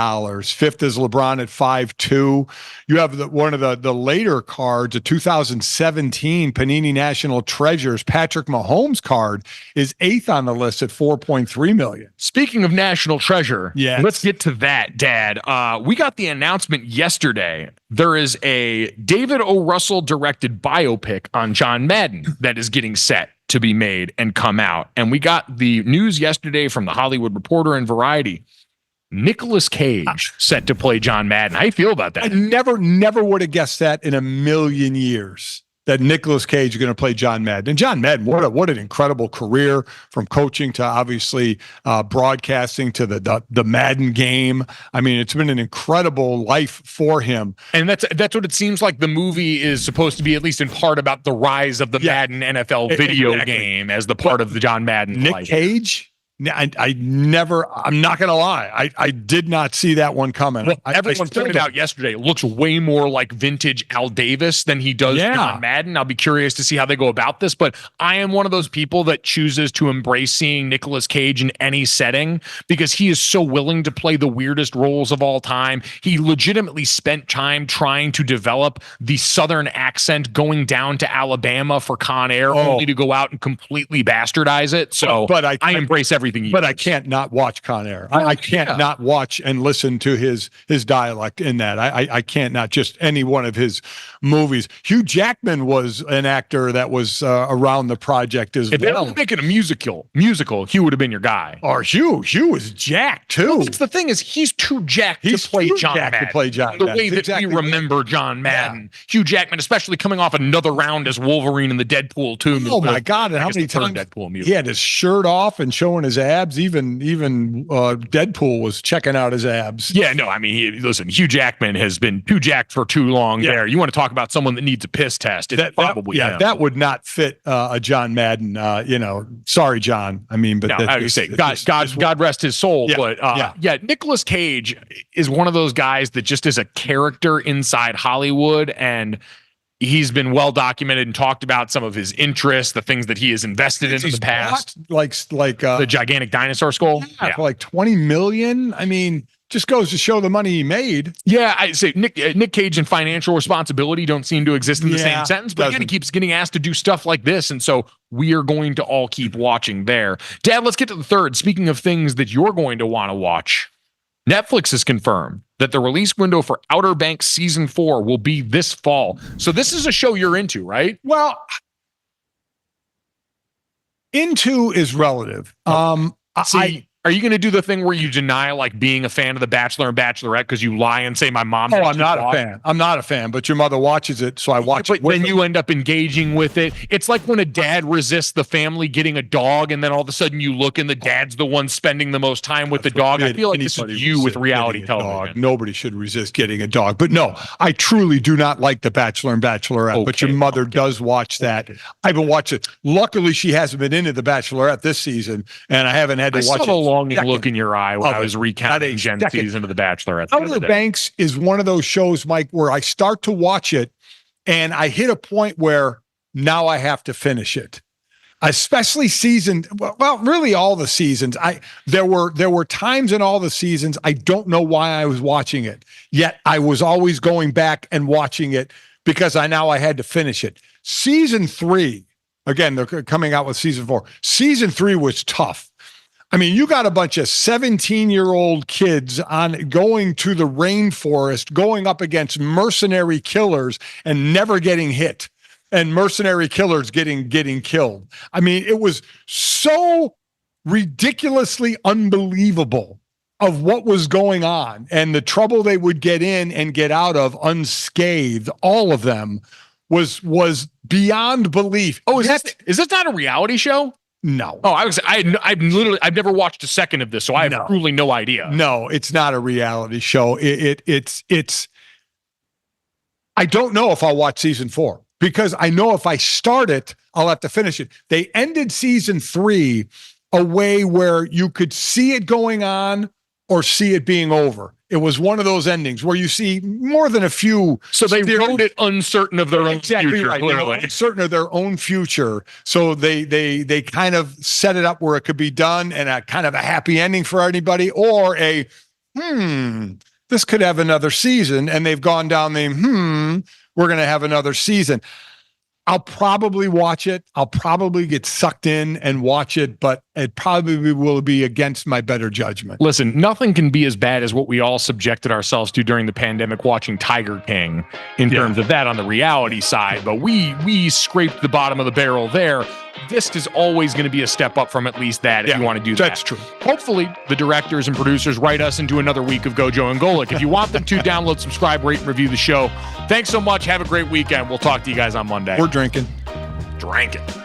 Fifth is LeBron at 5.2. You have one of the later cards, a 2017 Panini National Treasures Patrick Mahomes card is 8th on the list at $4.3 million. Speaking of National Treasure, let's get to that, Dad. We got the announcement yesterday. There is a David O. Russell directed biopic on John Madden that is getting set to be made and come out. And we got the news yesterday from the Hollywood Reporter and Variety. Nicolas Cage set to play John Madden. How do you feel about that? I never would have guessed that in a million years. that Nicolas Cage is going to play John Madden. And John Madden, what an incredible career, from coaching to obviously broadcasting to the Madden game. I mean, it's been an incredible life for him. And that's what it seems like the movie is supposed to be, at least in part, about the rise of the Madden NFL video game as the part of the John Madden Nick life. Cage? I'm not going to lie. I did not see that one coming. Well, everyone pointed out yesterday, it looks way more like vintage Al Davis than he does John Madden. I'll be curious to see how they go about this, but I am one of those people that chooses to embrace seeing Nicolas Cage in any setting because he is so willing to play the weirdest roles of all time. He legitimately spent time trying to develop the Southern accent going down to Alabama for Con Air, only to go out and completely bastardize it. So but I embrace everything. But I can't not watch Con Air. I can't not watch and listen to his dialect in that. I can't not just any one of his movies. Hugh Jackman was an actor that was around the project as well. If they were making a musical, Hugh would have been your guy. Or Hugh was jacked too. Well, that's the thing, is he's too jacked to play John Madden. The way that we remember John Madden. Yeah. Hugh Jackman, especially coming off another round as Wolverine in the Deadpool 2. Oh my God! And how many times he had his shirt off and showing his abs? Even Deadpool was checking out his abs. Yeah, no, I mean, listen, Hugh Jackman has been too jacked for too long there. You want to talk about someone that needs a piss test? It's probably him. That would not fit a John Madden. Sorry, John. I mean, but no, I would say God rest his soul. Yeah, but Nicolas Cage is one of those guys that just is a character inside Hollywood, and he's been well documented and talked about some of his interests, the things that he has invested in the past, like the gigantic dinosaur skull, for like $20 million. I mean, just goes to show the money he made. Yeah, I say Nick Cage and financial responsibility don't seem to exist in the same sentence, but again, he keeps getting asked to do stuff like this, and so we are going to all keep watching there. Dad, let's get to the third. Speaking of things that you're going to want to watch, Netflix has confirmed that the release window for Outer Banks Season 4 will be this fall. So this is a show you're into, right? Well, into is relative. Are you going to do the thing where you deny like being a fan of The Bachelor and Bachelorette because you lie and say my mom? I'm not a fan. I'm not a fan, but your mother watches it, so I watch it. But then you end up engaging with it. It's like when a dad resists the family getting a dog, and then all of a sudden you look and the dad's the one spending the most time with the dog. I feel like this is you with reality television. Nobody should resist getting a dog. But no, I truly do not like The Bachelor and Bachelorette, but your mother does watch that. I haven't watched it. Luckily, she hasn't been into The Bachelorette this season, and I haven't had to watch it. Longing look in your eye when I was recounting Gen season of The Bachelor. Outer Banks is one of those shows, Mike, where I start to watch it and I hit a point where now I have to finish it. Especially really all the seasons. There were times in all the seasons I don't know why I was watching it, yet I was always going back and watching it because I had to finish it. Season 3, again, they're coming out with Season 4. Season 3 was tough. I mean, you got a bunch of 17-year-old kids going to the rainforest, going up against mercenary killers and never getting hit, and mercenary killers getting killed. I mean, it was so ridiculously unbelievable of what was going on and the trouble they would get in and get out of unscathed. All of them was beyond belief. Oh, is this not a reality show? No. Oh, I've never watched a second of this, so I have truly no idea. No, it's not a reality show. It's I don't know if I'll watch Season 4 because I know if I start it, I'll have to finish it. They ended Season 3 a way where you could see it going on or see it being over. It was one of those endings where you see more than a few. So they wrote it uncertain of their own future. Right. Uncertain of their own future. So they kind of set it up where it could be done and a kind of a happy ending for anybody, or this could have another season, and they've gone down we're going to have another season. I'll probably watch it. I'll probably get sucked in and watch it, but it probably will be against my better judgment. Listen, nothing can be as bad as what we all subjected ourselves to during the pandemic watching Tiger King in terms of that on the reality side, but we scraped the bottom of the barrel there. this is always going to be a step up from at least that if you want to do that. That's true. Hopefully, the directors and producers write us into another week of Gojo and Golic. If you want them to, download, subscribe, rate, and review the show. Thanks so much. Have a great weekend. We'll talk to you guys on Monday. We're drinking. Drank it.